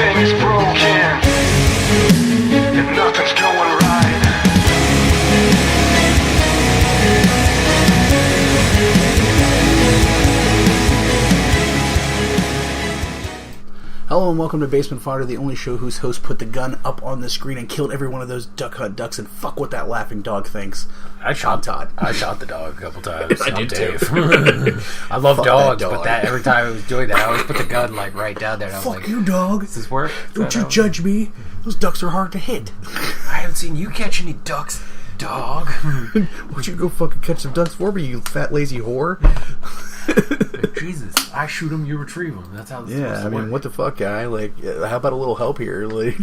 Everything's broken, and nothing's going right. Hello and welcome to Basement Fodder, the only show whose host put the gun up on the screen and killed every one of those Duck Hunt ducks, and fuck what that laughing dog thinks. I shot Todd. I shot the dog a couple times. I did too. I love Fuck dogs, that dog. but that every time I was doing that, I always put the gun like right down there. And I was Fuck like, you, dog. does this work? Don't you judge me. Those ducks are hard to hit. I haven't seen you catch any ducks, dog. Why don't you go fucking catch some ducks for me, you fat lazy whore? Jesus, I shoot them, you retrieve them. That's how this Yeah, I mean, work. what the fuck, guy? Like, how about a little help here? Like,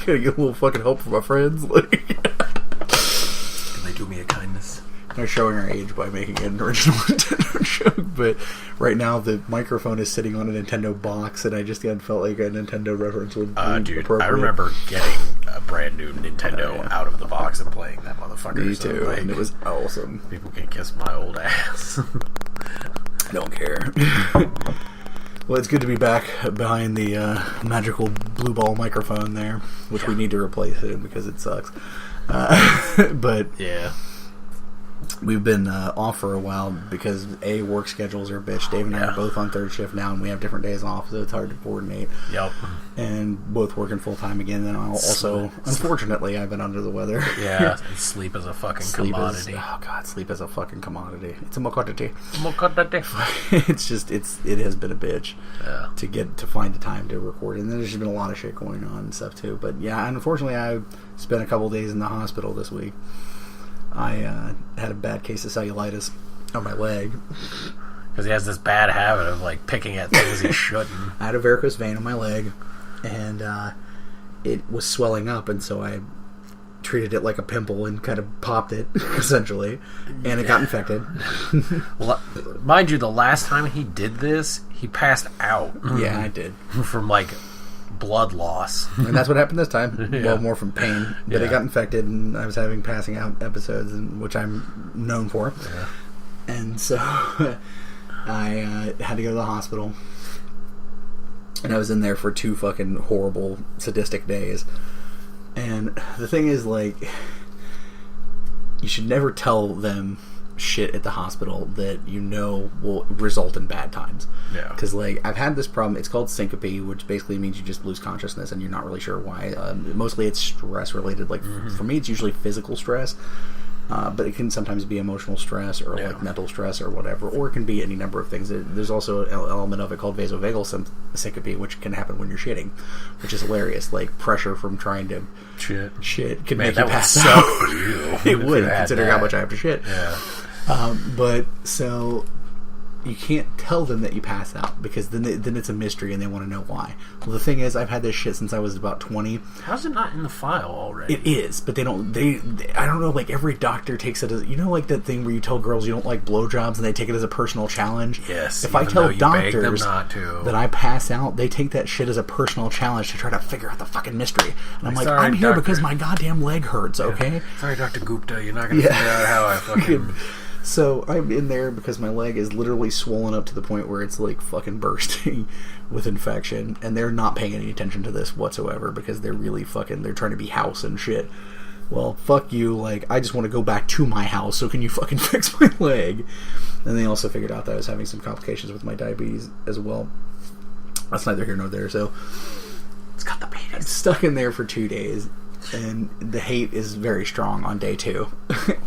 gotta get a little fucking help from my friends. Like, Can they do me a kindness? they're showing our age by making it an original Nintendo joke, but right now the microphone is sitting on a Nintendo box, and I just felt like a Nintendo reference would be Dude, appropriate. I remember getting a brand new Nintendo out of the box and playing that motherfucker. Me so, too, like, and it was awesome. people can kiss my old ass. Don't care. Well, it's good to be back behind the magical blue ball microphone there, which we need to replace it because it sucks. But Yeah. we've been off for a while because work schedules are a bitch. Dave and I are both on third shift now, and we have different days off, so it's hard to coordinate. Yep. And both working full time again. And I'll also, unfortunately, I've been under the weather. Yeah. Sleep is a fucking commodity. Sleep is a fucking commodity. It's a commodity. Commodity. It has been a bitch Yeah. to find the time to record, and there's just been a lot of shit going on and stuff too. But yeah, unfortunately, I spent a couple days in the hospital this week. I had a bad case of cellulitis on my leg. Because he has this bad habit of like picking at things he shouldn't. I had a varicose vein on my leg, and it was swelling up, and so I treated it like a pimple and kind of popped it, essentially, and it got infected. Mind you, the last time he did this, he passed out. Yeah, I did. From like blood loss. And that's what happened this time. Yeah. Well, more from pain. But Yeah. it got infected, and I was having passing out episodes, which I'm known for. Yeah. And so I had to go to the hospital. And I was in there for 2 fucking horrible, sadistic days. And the thing is, like, you should never tell them shit at the hospital that you know will result in bad times. Yeah. Because, like, I've had this problem. It's called syncope, which basically means you just lose consciousness and you're not really sure why. Mostly it's stress related. Like, for me, it's usually physical stress. But it can sometimes be emotional stress or like mental stress or whatever, or it can be any number of things. There's also an element of it called vasovagal syncope, which can happen when you're shitting, which is hilarious. Like pressure from trying to shit can make you pass out. It would, considering how much I have to shit. Yeah. But so you can't tell them that you pass out because then it's a mystery and they want to know why. Well, the thing is, I've had this shit since I was about 20. How's it not in the file already? It is, but they don't. I don't know. Like every doctor takes it as like that thing where you tell girls you don't like blowjobs and they take it as a personal challenge. Yes. If I tell doctors not to. that I pass out, they take that shit as a personal challenge to try to figure out the fucking mystery. And I'm like, sorry, I'm here doctor. because my goddamn leg hurts. Okay. Sorry, Dr. Gupta, you're not going to figure out how I fucking... So I'm in there because my leg is literally swollen up to the point where it's like fucking bursting with infection, and they're not paying any attention to this whatsoever because they're really they're trying to be house and shit. Well, fuck you, like, I just want to go back to my house, so can you fucking fix my leg? And they also figured out that I was having some complications with my diabetes as well. That's neither here nor there, so It's got the pain. I'm stuck in there for 2 days, and the hate is very strong on day 2.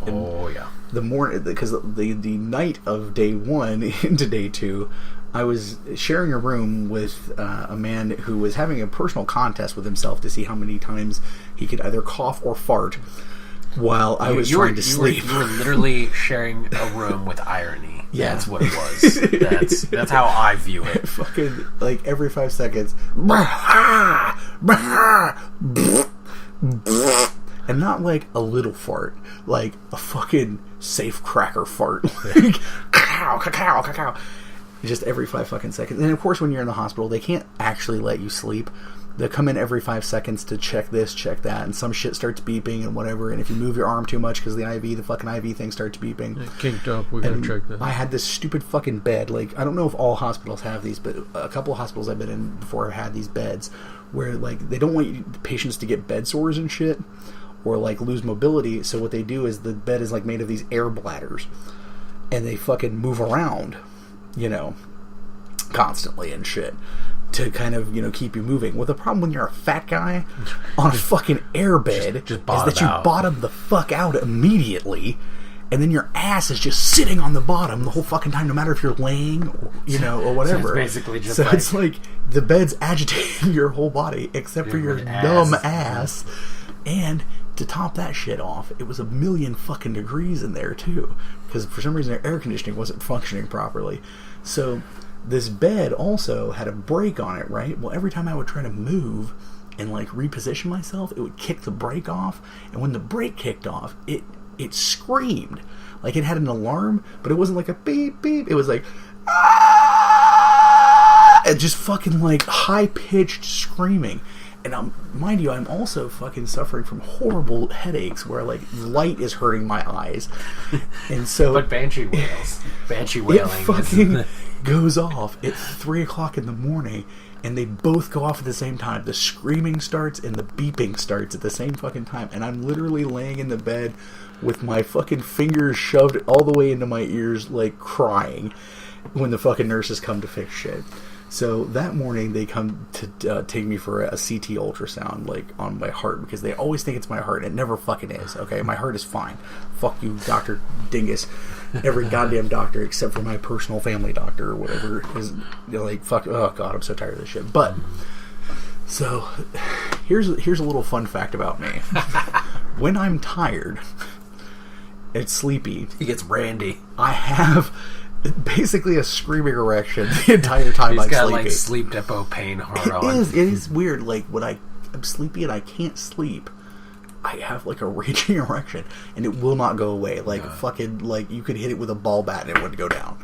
Oh, yeah. The morning, because the night of day 1 into day 2, I was sharing a room with a man who was having a personal contest with himself to see how many times he could either cough or fart while I was trying to sleep. You were literally sharing a room with irony. Yeah. That's what it was. That's how I view it. Fucking, like, every 5 seconds. And not like a little fart, like a fucking safe cracker fart. Like, cow, cow, cow, cow. Just every 5 fucking seconds. And of course, when you're in the hospital, they can't actually let you sleep. They'll come in every 5 seconds to check this, check that, and some shit starts beeping and whatever. And if you move your arm too much because the fucking IV thing starts beeping. It kinked up. We gotta check that. I had this stupid fucking bed. Like, I don't know if all hospitals have these, but a couple of hospitals I've been in before have had these beds where, like, they don't want patients to get bed sores and shit or, like, lose mobility. So what they do is the bed is, like, made of these air bladders. And they fucking move around, you know, constantly and shit to kind of, you know, keep you moving. Well, the problem when you're a fat guy on a fucking air bed is that you bottom the fuck out immediately, and then your ass is just sitting on the bottom the whole fucking time, no matter if you're laying, or, you know, or whatever. So it's basically just it's like the bed's agitating your whole body except for your dumb ass. And to top that shit off, it was 1,000,000 fucking degrees in there too, because for some reason their air conditioning wasn't functioning properly. So this bed also had a brake on it, right? Well, every time I would try to move and, like, reposition myself, it would kick the brake off, and when the brake kicked off, it screamed. Like, it had an alarm, but it wasn't like a beep beep. It was like, ah! It just fucking, like, high-pitched screaming. And mind you, I'm also fucking suffering from horrible headaches where, like, light is hurting my eyes. And so... But banshee wails. Banshee wailing. It fucking goes off at 3 o'clock in the morning, and they both go off at the same time. The screaming starts and the beeping starts at the same fucking time. And I'm literally laying in the bed with my fucking fingers shoved all the way into my ears, like, crying when the fucking nurses come to fix shit. So that morning they come to take me for a CT ultrasound, like, on my heart, because they always think it's my heart. It never fucking is, okay? My heart is fine. Fuck you, Dr. Dingus. Every goddamn doctor except for my personal family doctor or whatever is, you know, like, fuck. Oh god, I'm so tired of this shit. But so here's a little fun fact about me. When I'm tired and sleepy, He gets randy. I have basically a screaming erection the entire time I'm He's got, sleepy. like, sleep depot pain hard It is weird. Like, when I'm sleepy and I can't sleep, I have, like, a raging erection, and it will not go away. Like, fucking, like, you could hit it with a ball bat and it wouldn't go down.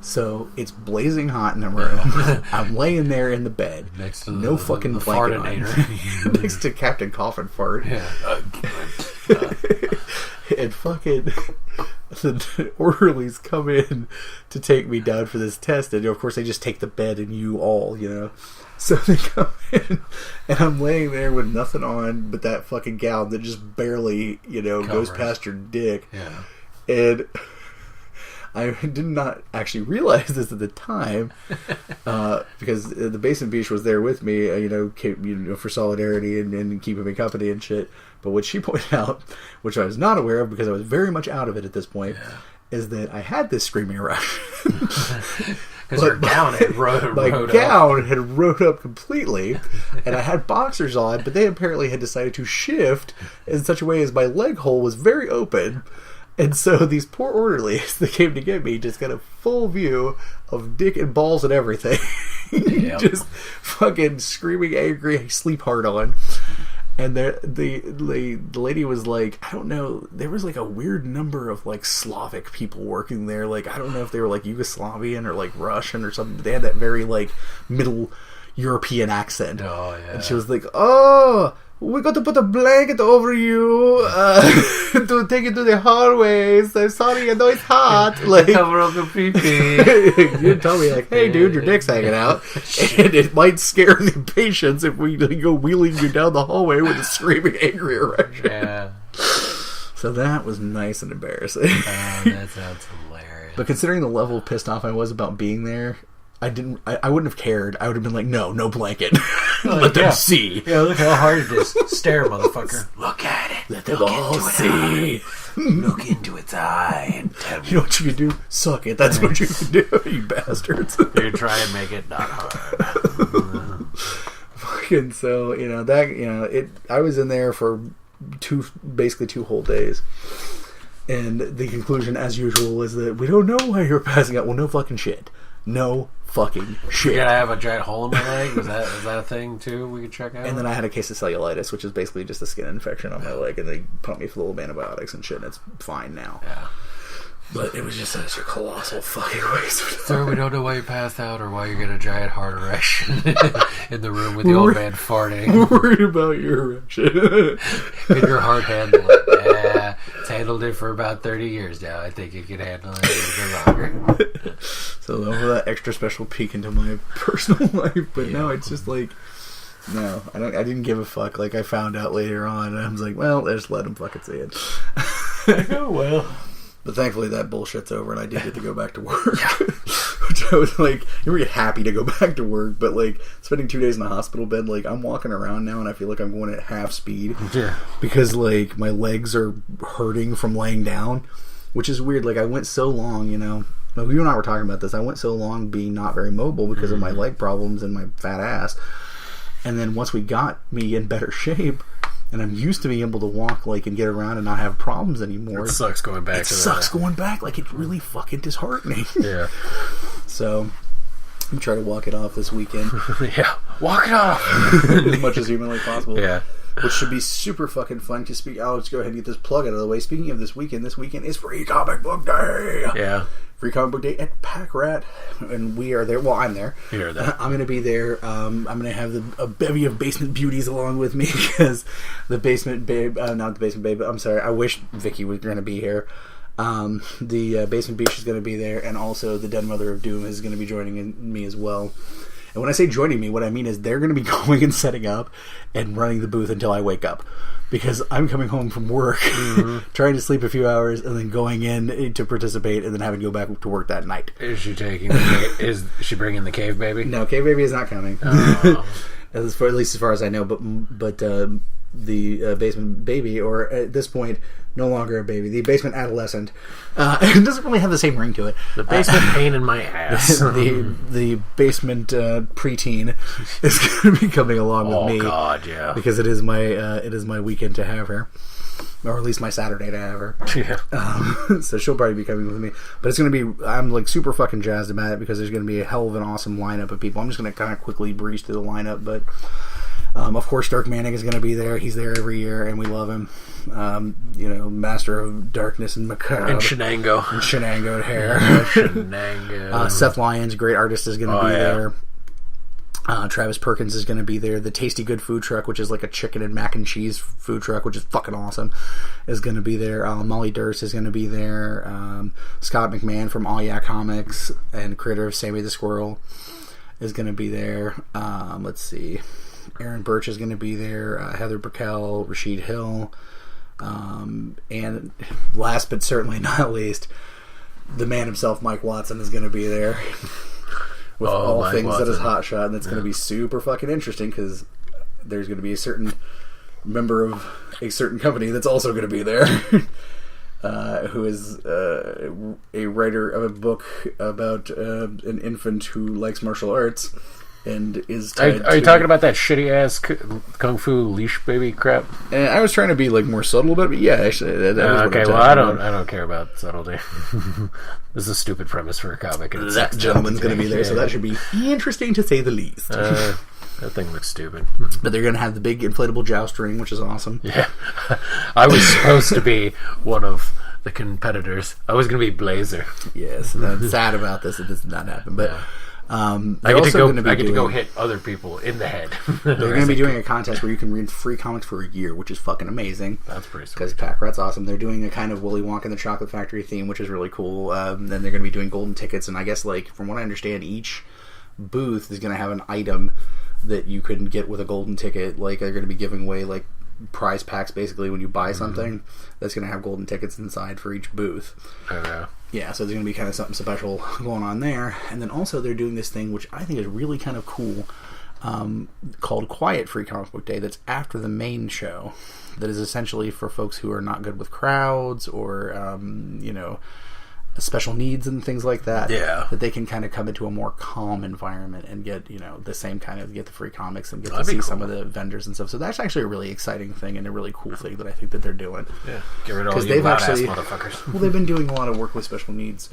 So it's blazing hot in the room. I'm laying there in the bed, Next to no fucking the blanket on, fartinator. next to Captain Coffin Fart. Yeah. And fucking the orderlies come in to take me down for this test, and of course they just take the bed and you all, you know. So they come in, and I'm laying there with nothing on but that fucking gown that just barely, you know, goes past your dick. Yeah. And I did not actually realize this at the time, because the Basement Beach was there with me, for solidarity and keeping me company and shit. But what she pointed out, which I was not aware of because I was very much out of it at this point, is that I had this screaming erection. Because her gown had rode up. My gown had rode up completely, and I had boxers on, but they apparently had decided to shift in such a way as my leg hole was very open. And so these poor orderlies that came to get me just got a full view of dick and balls and everything. Yep. Just fucking screaming, angry, sleep hard on. And the lady was like, I don't know, there was like a weird number of like Slavic people working there. Like, I don't know if they were like Yugoslavian or like Russian or something. They had that very like middle European accent. Oh, yeah. And she was like, oh, we got to put a blanket over you to take you to the hallways. I'm sorry, I know it's hot. Like, cover up the pee-pee. you tell me, like, hey, dude, your dick's hanging out. And it might scare the patients if we go wheeling you down the hallway with a screaming, angry erection. Yeah. So that was nice and embarrassing. That sounds hilarious. But considering the level of pissed off I was about being there, I wouldn't have cared. I would have been like, no blanket. Let them see. Yeah, look how hard it is. Stare, motherfucker. Look at it. Let them all see. Look into its eye and tell me. You know what you can do? Suck it. That's what you can do, you bastards. You try and make it not hard. Fucking so, I was in there for basically 2 whole days. And the conclusion, as usual, is that we don't know why you're passing out. Well, no fucking shit. No fucking shit. You gotta have a giant hole in my leg? Is that a thing too we could check out? And then I had a case of cellulitis, which is basically just a skin infection on my leg, and they pumped me full of antibiotics and shit, and it's fine now. Yeah. But it was just such a colossal fucking waste of time. Sir, we don't know why you passed out or why you get a giant heart erection in the room with the old man farting. We're worried about your erection. Can your heart handle it? Yeah, it's handled it for about 30 years now. I think it can handle it a little bit longer. So over that extra special peek into my personal life, but no, it's just like, no, I didn't give a fuck. Like, I found out later on, and I was like, well, just let him fucking see it. Oh, well. But thankfully that bullshit's over, and I did get to go back to work. Which I was like, you were happy to go back to work, but like, spending 2 days in the hospital bed, like, I'm walking around now, and I feel like I'm going at half speed. Yeah. Because, like, my legs are hurting from laying down, which is weird. Like, I went so long, you know, you and I were talking about this, I went so long being not very mobile because of my leg problems and my fat ass. And then once we got me in better shape, and I'm used to being able to walk, like, and get around and not have problems anymore. It sucks going back to that. It sucks going back. Like, it's really fucking disheartening. Yeah. So, I'm trying to walk it off this weekend. Yeah. Walk it off! As much as humanly possible. Yeah. Which should be super fucking fun to speak. I'll just go ahead and get this plug out of the way. Speaking of this weekend is Free Comic Book Day. Yeah. Free Comic Book Day at Packrat, and we are there. Well, I'm there. You're there. I'm going to be there. I'm going to have a bevy of basement beauties along with me because the basement babe, not the basement babe. I'm sorry. I wish Vicky was going to be here. The basement beach is going to be there, and also the Den Mother of Doom is going to be joining me as well. And when I say joining me, what I mean is they're going to be going and setting up and running the booth until I wake up. Because I'm coming home from work, trying to sleep a few hours, and then going in to participate, and then having to go back to work that night. Is she is she bringing the cave baby? No, Cave Baby is not coming. Oh. At least as far as I know. But the basement baby, or at this point, no longer a baby, the basement adolescent, it doesn't really have the same ring to it. The basement pain in my ass. the basement preteen is going to be coming along with me. Oh God, yeah. Because it is my weekend to have her, or at least my Saturday to have her. Yeah. So she'll probably be coming with me. But it's going to be, I'm like super fucking jazzed about it because there's going to be a hell of an awesome lineup of people. I'm just going to kind of quickly breeze through the lineup, but of course Dirk Manning is going to be there. He's there every year, and we love him. You know, Master of Darkness and Macabre. And Shenango. And Shenango hair. Shenango. Seth Lyons, great artist, is going to be yeah. there. Travis Perkins is going to be there. The Tasty Good food truck, which is like a chicken and mac and cheese food truck, which is fucking awesome, is going to be there. Molly Durst is going to be there. Scott McMahon from All Yeah Comics and creator of Sammy the Squirrel is going to be there. Let's see. Aaron Birch is going to be there. Heather Burkell, Rashid Hill. And last but certainly not least, the man himself, Mike Watson, is going to be there. With all Mike things Watson. that is hotshot, and it's going to be super fucking interesting because there's going to be a certain member of a certain company that's also going to be there, who is a writer of a book about an infant who likes martial arts and is tied Are you talking about that shitty ass kung fu leash baby crap? And I was trying to be like more subtle about it, but yeah, actually, that is what Okay, I'm well, talking I about. don't care about subtlety. This is a stupid premise for a comic. And That gentleman's going to be there, so that should be interesting to say the least. That thing looks stupid. But they're going to have the big inflatable joust ring, which is awesome. Yeah. I was supposed to be one of the competitors. I was going to be Blazer. Yes, and I'm sad about this. It does not happen. But I get to go hit other people in the head. They're going to be doing a contest where you can read free comics for a year, which is fucking amazing. That's pretty sweet. Because Packrat's awesome. They're doing a kind of Willy Wonka and the Chocolate Factory theme, which is really cool. Then they're going to be doing golden tickets, and I guess, like, from what I understand, each booth is going to have an item that you can get with a golden ticket. Like, they're going to be giving away, like, prize packs, basically, when you buy something that's going to have golden tickets inside for each booth. Okay. Yeah, so there's going to be kind of something special going on there. And then also they're doing this thing, which I think is really kind of cool, called Quiet Free Comic Book Day, that's after the main show, that is essentially for folks who are not good with crowds or, you know, special needs and things like that. Yeah. That they can kind of come into a more calm environment and get, you know, the same kind of, get the free comics and get to see some of the vendors and stuff. So that's actually a really exciting thing and a really cool thing that I think that they're doing. Yeah. Get rid of all Because you they've loud-ass actually, motherfuckers. well, they've been doing a lot of work with special needs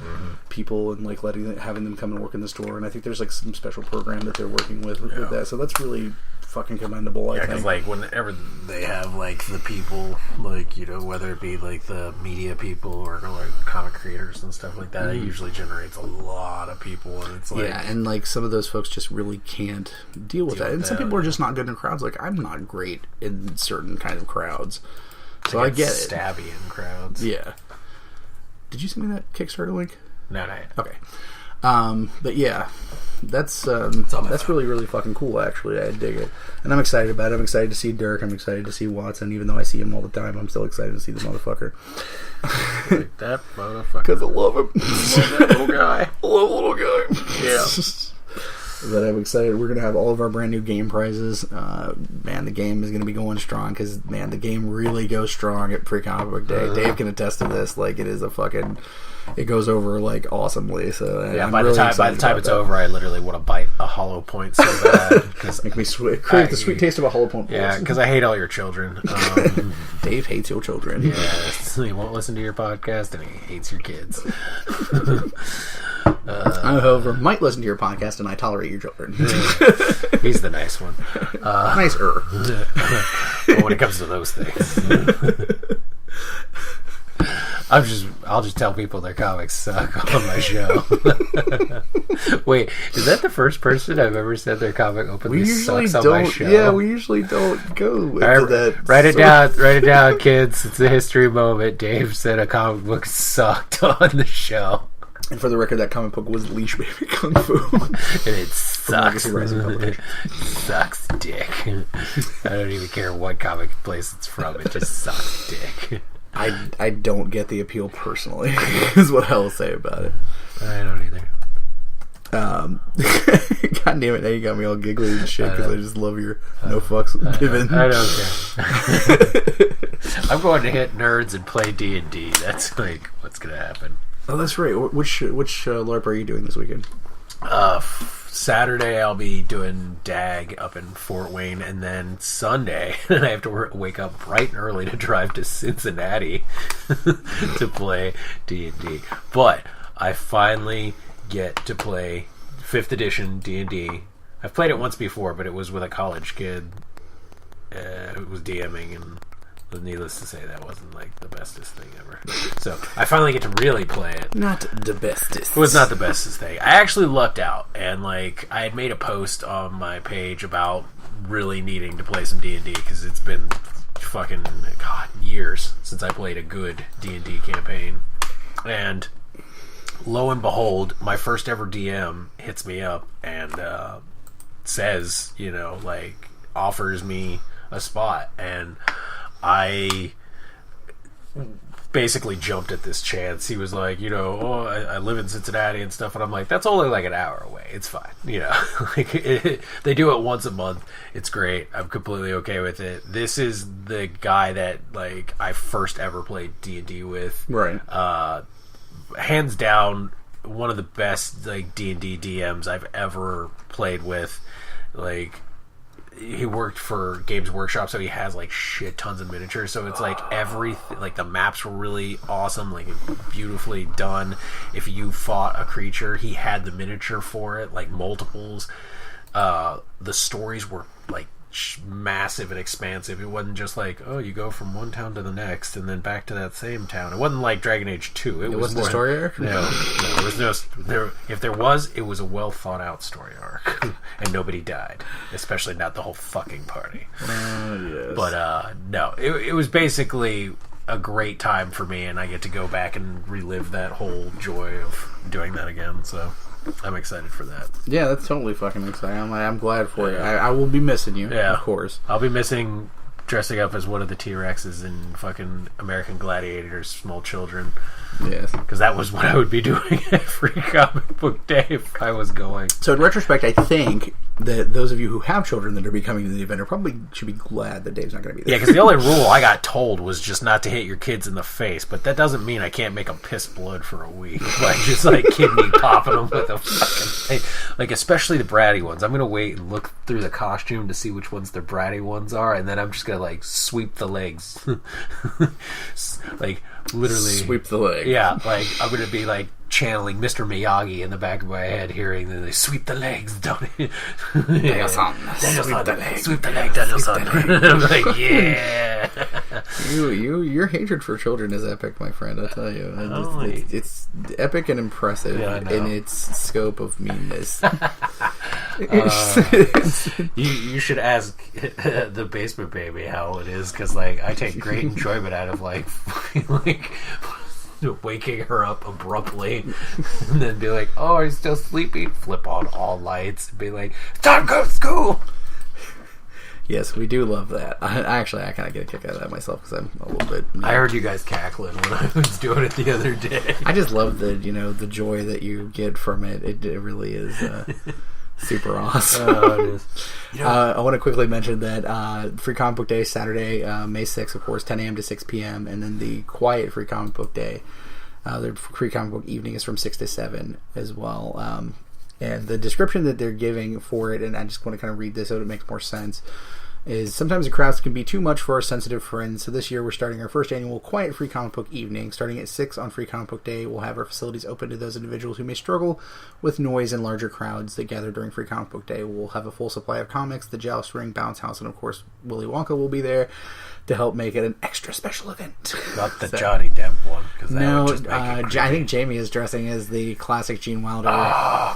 people and like having them come and work in the store. And I think there's like some special program that they're working with that. So that's really fucking commendable. I think. Because like whenever they have like the people, like, you know, whether it be like the media people or like comic creators and stuff like that, it usually generates a lot of people, and it's like, yeah, and like some of those folks just really can't deal with that, and some people are just not good in crowds. Like I'm not great in certain kind of crowds, so I get it. Stabby in crowds. Yeah. Did you send me that Kickstarter link? No, not yet. Okay. But yeah, that's really, really fucking cool, actually. I dig it. And I'm excited about it. I'm excited to see Dirk. I'm excited to see Watson. Even though I see him all the time, I'm still excited to see the motherfucker. Like that motherfucker. Because I love him. Love that little guy. I love little guy. Yeah. But I'm excited. We're going to have all of our brand new game prizes. Man, the game is going to be going strong because, man, the game really goes strong at Pre-Comic Book Day. Dave can attest to this. Like, it is a fucking... It goes over like awesomely. So yeah, I'm by really the time it's over, I literally want to bite a hollow point so bad. Cause make me crave the sweet taste of a hollow point. Yeah, because I hate all your children. Dave hates your children. Yeah, he won't listen to your podcast, and he hates your kids. I, however, might listen to your podcast, and I tolerate your children. He's the nice one. Nicer. But when it comes to those things. I'll just tell people their comics suck on my show. Wait, is that the first person I've ever said their comic openly sucks on my show? Yeah, we usually don't go into that. Write it down, kids. It's a history moment. Dave said a comic book sucked on the show. And for the record, that comic book was Leash Baby Kung Fu. And it sucks. Sucks dick. I don't even care what comic place it's from. It just sucks dick. I don't get the appeal personally, is what I will say about it. I don't either. God damn it, now you got me all giggly and shit because I just love your no fucks given. I don't care. I'm going to hit nerds and play D&D. That's like what's going to happen. Oh, that's right. Which LARP are you doing this weekend? Saturday I'll be doing DAG up in Fort Wayne, and then Sunday I have to wake up bright and early to drive to Cincinnati to play D&D. But I finally get to play 5th edition D&D. I've played it once before, but it was with a college kid. It was DMing, and needless to say, that wasn't like the bestest thing ever. So I finally get to really play it. Not the bestest. It was not the bestest thing. I actually lucked out, and like I had made a post on my page about really needing to play some D&D because it's been fucking years since I played a good D&D campaign. And lo and behold, my first ever DM hits me up and says, you know, like offers me a spot, and I basically jumped at this chance. He was like, you know, I live in Cincinnati and stuff, and I'm like, that's only like an hour away. It's fine, you know. Like they do it once a month. It's great. I'm completely okay with it. This is the guy that like I first ever played D&D with. Right. Hands down, one of the best like D&D DMs I've ever played with. Like, he worked for Games Workshop, so he has like shit tons of miniatures. So it's like everything, like the maps were really awesome, like beautifully done. If you fought a creature, he had the miniature for it, like multiples. The stories were like massive and expansive. It wasn't just like, oh, you go from one town to the next and then back to that same town. It wasn't like Dragon Age 2. It wasn't a story arc? No, there was no. If there was, it was a well thought out story arc, and nobody died, especially not the whole fucking party. Yes. But no, it was basically a great time for me, and I get to go back and relive that whole joy of doing that again. So I'm excited for that. Yeah, that's totally fucking exciting. I'm glad for you. I will be missing you, of course. I'll be missing dressing up as one of the T-Rexes in fucking American Gladiators, small children. Yes. Because that was what I would be doing every comic book day if I was going. So in retrospect, I think that those of you who have children that are be coming to the event probably should be glad that Dave's not going to be there. Yeah, because the only rule I got told was just not to hit your kids in the face, but that doesn't mean I can't make them piss blood for a week. Like, just like kidney popping them with a fucking thing. Like, especially the bratty ones. I'm going to wait and look through the costume to see which ones the bratty ones are, and then I'm just going to, like, sweep the legs. Like, literally. Sweep the leg. Yeah, like, I'm going to be, like, channeling Mr. Miyagi in the back of my head, hearing the sweep the legs, Daniel-san. Sweep the leg, Daniel-san. I'm like, yeah. Your hatred for children is epic, my friend. I tell you, it's epic and impressive in its scope of meanness. You should ask the basement baby how it is, because like I take great enjoyment out of like waking her up abruptly and then be like, oh, are you still sleeping? Flip on all lights and be like, time to go to school. Yes, we do love that. I kind of get a kick out of that myself because I'm a little bit. I heard you guys cackling when I was doing it the other day. I just love the joy that you get from it. It really is super awesome. Oh, it is. I want to quickly mention that Free Comic Book Day is Saturday, May 6th, of course, 10 a.m. to 6 p.m. And then the quiet Free Comic Book Day, the Free Comic Book Evening is from 6 to 7 as well. And the description that they're giving for it, and I just want to kind of read this so it makes more sense, is sometimes the crowds can be too much for our sensitive friends. So this year we're starting our first annual quiet Free Comic Book Evening. Starting at 6 on Free Comic Book Day, we'll have our facilities open to those individuals who may struggle with noise and larger crowds that gather during Free Comic Book Day. We'll have a full supply of comics, the Joust Ring, Bounce House, and of course Willy Wonka will be there to help make it an extra special event. Not the Johnny Depp one. No, I think Jamie is dressing as the classic Gene Wilder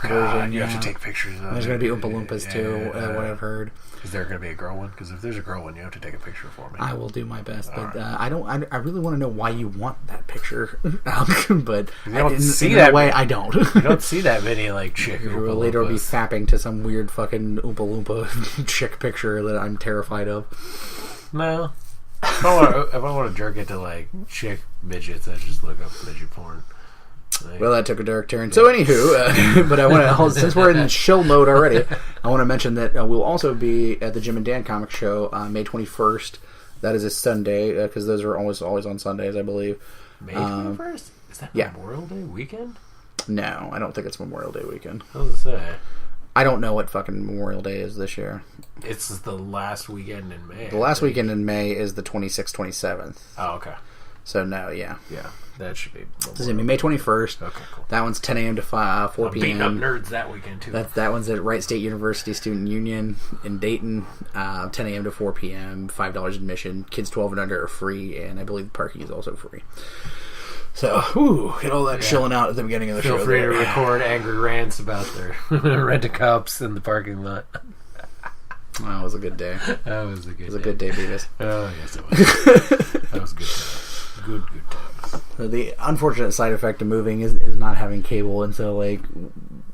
version. You have to take pictures of it. There's going to be Oompa Loompas too, what I've heard. Is there going to be a girl one? Because if there's a girl one, you have to take a picture for me. I will do my best, but I really want to know why you want that picture. But you don't see that way. I don't. You don't see that many like chick. You will later be fapping to some weird fucking Oompa Loompa chick picture that I'm terrified of. No. If I want to jerk it to like chick midgets, I just look up midget porn. Well, that took a dark turn. So, anywho, but I want to, since we're in chill mode already, I want to mention that we'll also be at the Jim and Dan Comic Show May 21st. That is a Sunday, because those are always on Sundays, I believe. May 21st? Is that Memorial Day weekend? No, I don't think it's Memorial Day weekend. I was going to say. I don't know what fucking Memorial Day is this year. It's the last weekend in May. The last weekend in May is the 26th, 27th. Oh, okay. So, no, yeah. Yeah, that should be... This is going to be May 21st. Okay, cool. That one's 10 a.m. to 4 p.m. Beating up nerds that weekend, too. That one's at Wright State University Student Union in Dayton. 10 a.m. to 4 p.m. $5 admission. Kids 12 and under are free, and I believe the parking is also free. So, get all that chilling out at the beginning of the show. Feel free to record angry rants about their rent-a-cups in the parking lot. That was a good day. That was a good day. It was a good day, Beavis. Oh, yes, it was. That was good times. Good times. So the unfortunate side effect of moving is not having cable, and so, like,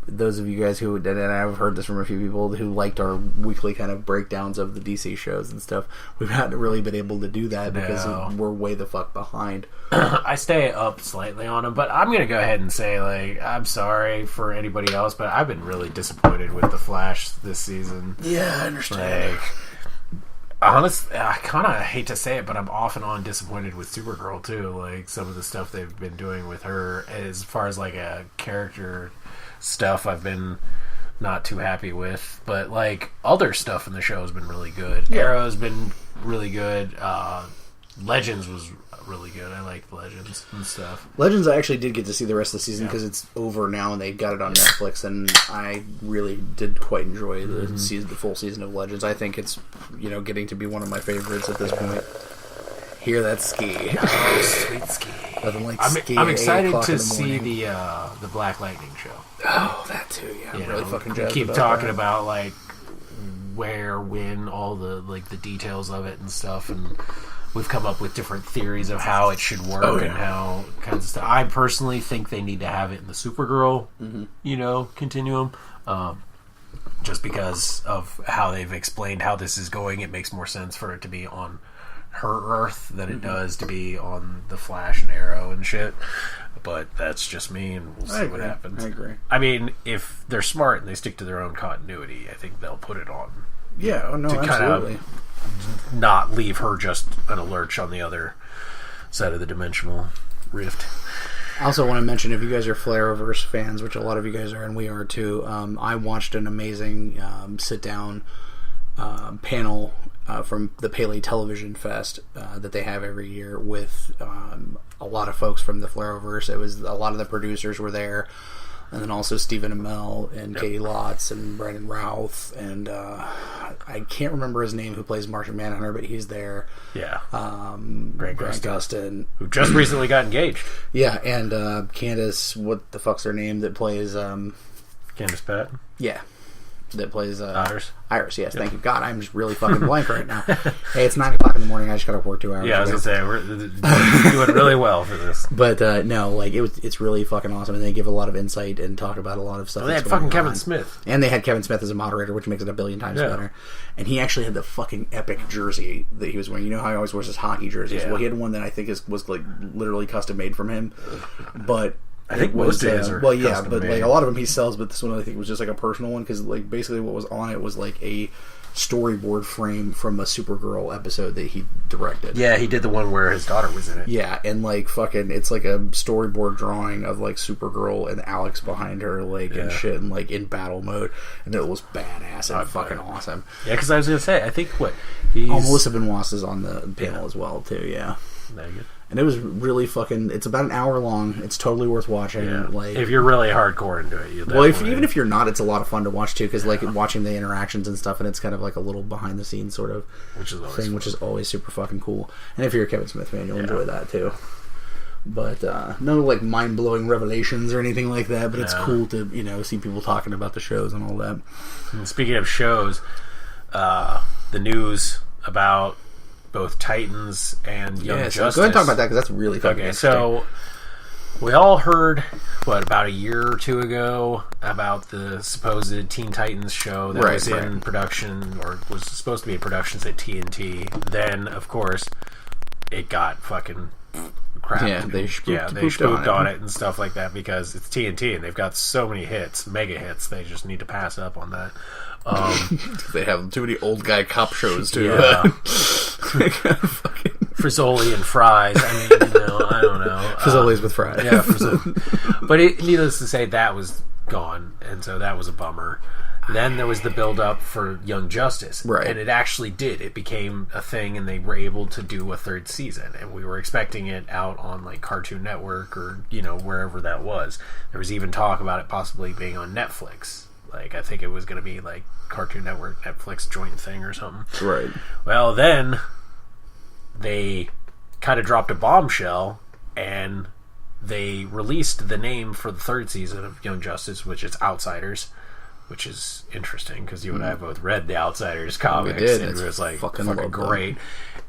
those of you guys who, and I've heard this from a few people who liked our weekly kind of breakdowns of the DC shows and stuff, we've not really been able to do that because we're way the fuck behind. I stay up slightly on them, but I'm going to go ahead and say, like, I'm sorry for anybody else, but I've been really disappointed with The Flash this season. Yeah, I understand. Like, honestly, I kind of hate to say it, but I'm off and on disappointed with Supergirl, too. Like, some of the stuff they've been doing with her, as far as, like, a character stuff, I've been not too happy with. But, like, other stuff in the show has been really good. Yeah. Arrow's been really good. Legends was really good. I liked Legends and stuff. Legends, I actually did get to see the rest of the season because it's over now and they got it on Netflix, and I really did quite enjoy the full season of Legends. I think it's getting to be one of my favorites at this point. Hear that ski? Oh, sweet ski! Nothing like ski. I'm excited to see the Black Lightning show. Oh, that too. Yeah, I'm really fucking jazzed. Keep about talking that. about like where, when, all the the details of it and stuff, and we've come up with different theories of how it should work and how kinds of stuff. I personally think they need to have it in the Supergirl, continuum, just because of how they've explained how this is going. It makes more sense for it to be on her Earth than it does to be on the Flash and Arrow and shit. But that's just me, and we'll see what happens. I agree. I mean, if they're smart and they stick to their own continuity, I think they'll put it on. Yeah, absolutely. Kind of not leave her just an lurch on the other side of the dimensional rift. I also want to mention, if you guys are Flareverse fans, which a lot of you guys are, and we are too, I watched an amazing sit-down panel from the Pele Television Fest that they have every year with a lot of folks from the Flareverse. It was a lot of the producers were there, and then also Stephen Amell and Katie Lotz and Brandon Routh and I can't remember his name who plays Martian Manhunter, but he's there. Yeah. Grant Gustin, who just recently got engaged. Yeah, and Candace, what the fuck's her name that plays Candace Pat. Yeah. That plays Iris. Iris, yes, thank you. God, I'm just really fucking blank right now. Hey, it's 9 o'clock in the morning. I just got to work 2 hours. Yeah, I was gonna say we're doing really well for this. But no, like it's really fucking awesome, and they give a lot of insight and talk about a lot of stuff. Well, they had fucking Kevin Smith, and they had Kevin Smith as a moderator, which makes it a billion times better. And he actually had the fucking epic jersey that he was wearing. You know how he always wears his hockey jerseys? Yeah. Well, he had one that I think was like literally custom made from him, but. I think most of his are well, yeah, custom but made. like a lot of them he sells, but this one I think was just like a personal one because like basically what was on it was like a storyboard frame from a Supergirl episode that he directed. Yeah, he did the one where his daughter was in it. Yeah, and like fucking, it's like a storyboard drawing of like Supergirl and Alex behind her, like and shit, and like in battle mode, and it was badass and fucking awesome. Yeah, because I was gonna say, I think Melissa Benoist is on the panel as well too. Yeah. Very good. And it was really fucking. It's about an hour long. It's totally worth watching. Yeah. Like if you're really hardcore into it, well, even if you're not, it's a lot of fun to watch too. Because like watching the interactions and stuff, and it's kind of like a little behind the scenes sort of thing, which is always super fucking cool. And if you're a Kevin Smith fan, you'll enjoy that too. But no like mind blowing revelations or anything like that. But it's cool to see people talking about the shows and all that. And speaking of shows, the news about both Titans and Young Justice. Go ahead and talk about that because that's really fucking interesting. So we all heard about a year or two ago about the supposed Teen Titans show that was in production or was supposed to be in productions at TNT. Then, of course, it got fucking crap. Yeah, they spooked on it and stuff like that because it's TNT and they've got so many hits, mega hits. They just need to pass up on that. They have too many old guy cop shows too. Yeah. Frizzoli and fries. I mean, I don't know. Frizzoli's with fries. Yeah, but needless to say, that was gone, and so that was a bummer. Then there was the build-up for Young Justice, and it actually did. It became a thing, and they were able to do a third season, and we were expecting it out on like Cartoon Network or wherever that was. There was even talk about it possibly being on Netflix. Like I think it was going to be like Cartoon Network, Netflix joint thing or something. Right. Well, then they kind of dropped a bombshell, and they released the name for the third season of Young Justice, which is Outsiders. Which is interesting because you and I both read the Outsiders comics, and it was like fucking great.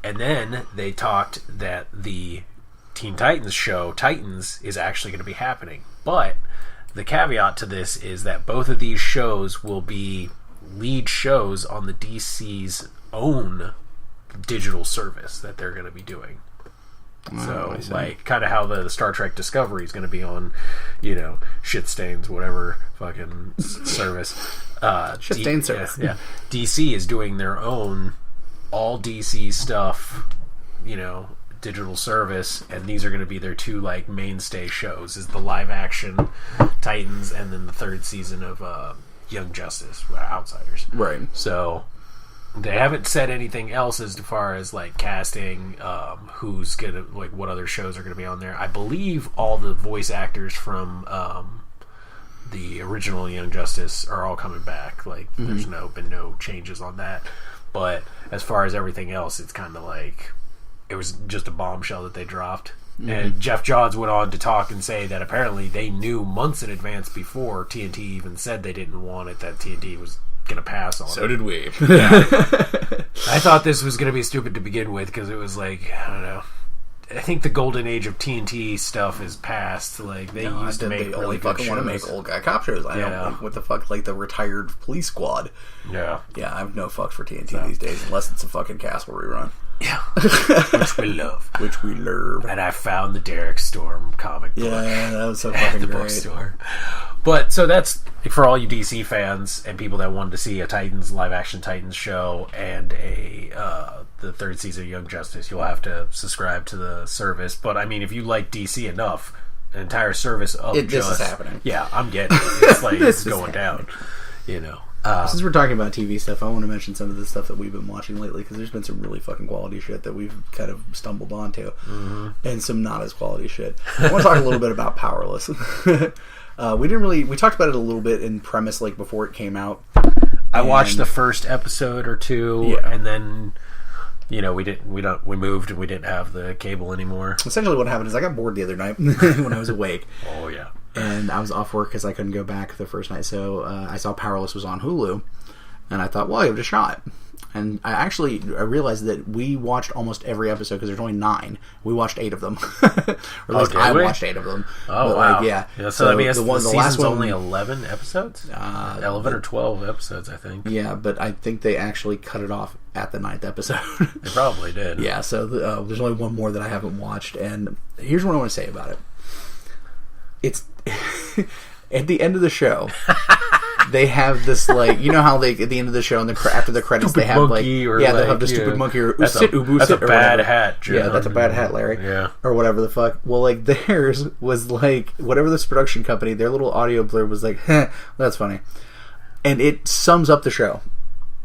And then they talked that the Teen Titans show, Titans, is actually going to be happening. But the caveat to this is that both of these shows will be lead shows on the DC's own digital service that they're going to be doing. So, like, kind of how the Star Trek Discovery is going to be on, shit stains, whatever fucking service. Shit stain service. Yeah. DC is doing their own all DC stuff, digital service, and these are going to be their two like mainstay shows: is the live action Titans, and then the third season of Young Justice, Outsiders. Right. So. They haven't said anything else as far as like casting, who's gonna like what other shows are gonna be on there. I believe all the voice actors from the original Young Justice are all coming back. Like there's been no changes on that. But as far as everything else, it's kind of like it was just a bombshell that they dropped. And Jeff Johns went on to talk and say that apparently they knew months in advance before TNT even said they didn't want it, that TNT was gonna pass on it. So did we. Yeah. I thought this was gonna be stupid to begin with because it was like, I don't know, I think the golden age of TNT stuff is past. Like they used to make they really only good fucking shows. want to make old guy cop shows. I don't like what the fuck, like the retired police squad. Yeah, I have no fucks for TNT these days unless it's a fucking Castle rerun. Yeah, which we love. And I found the Derek Storm comic book. Yeah, that was so fucking great. bookstore. But so that's for all you DC fans and people that wanted to see a Titans live action Titans show and the third season of Young Justice. You'll have to subscribe to the service. But I mean, if you like DC enough, an entire service of this is happening. Yeah, I'm getting it. It's like it's going down. Since we're talking about TV stuff, I want to mention some of the stuff that we've been watching lately, because there's been some really fucking quality shit that we've kind of stumbled onto, and some not as quality shit. I want to talk a little bit about Powerless. We talked about it a little bit in premise, like before it came out. I watched the first episode or two, and then we moved and we didn't have the cable anymore. Essentially, what happened is I got bored the other night when I was awake. Oh yeah. And I was off work because I couldn't go back the first night, so I saw Powerless was on Hulu, and I thought, well, I'll give it a shot. And I realized that we watched almost every episode, because there's only 9. We watched 8 of them. Or at least I watched 8 of them. Oh, but, wow. Yeah. So I mean, the last season's one, only 11 episodes? 11 or 12 episodes, I think. Yeah, but I think they actually cut it off at the 9th episode. They probably did. Yeah, so there's only one more that I haven't watched, and here's what I want to say about it. It's at the end of the show, they have this, like, you know how they at the end of the show and after the credits stupid they have monkey, like, or they have the stupid monkey, or that's a bad hat, John. Yeah, that's a bad hat, Larry. Yeah, or whatever the fuck. Well, like, theirs was like, whatever this production company, their little audio blurb was like, that's funny, and it sums up the show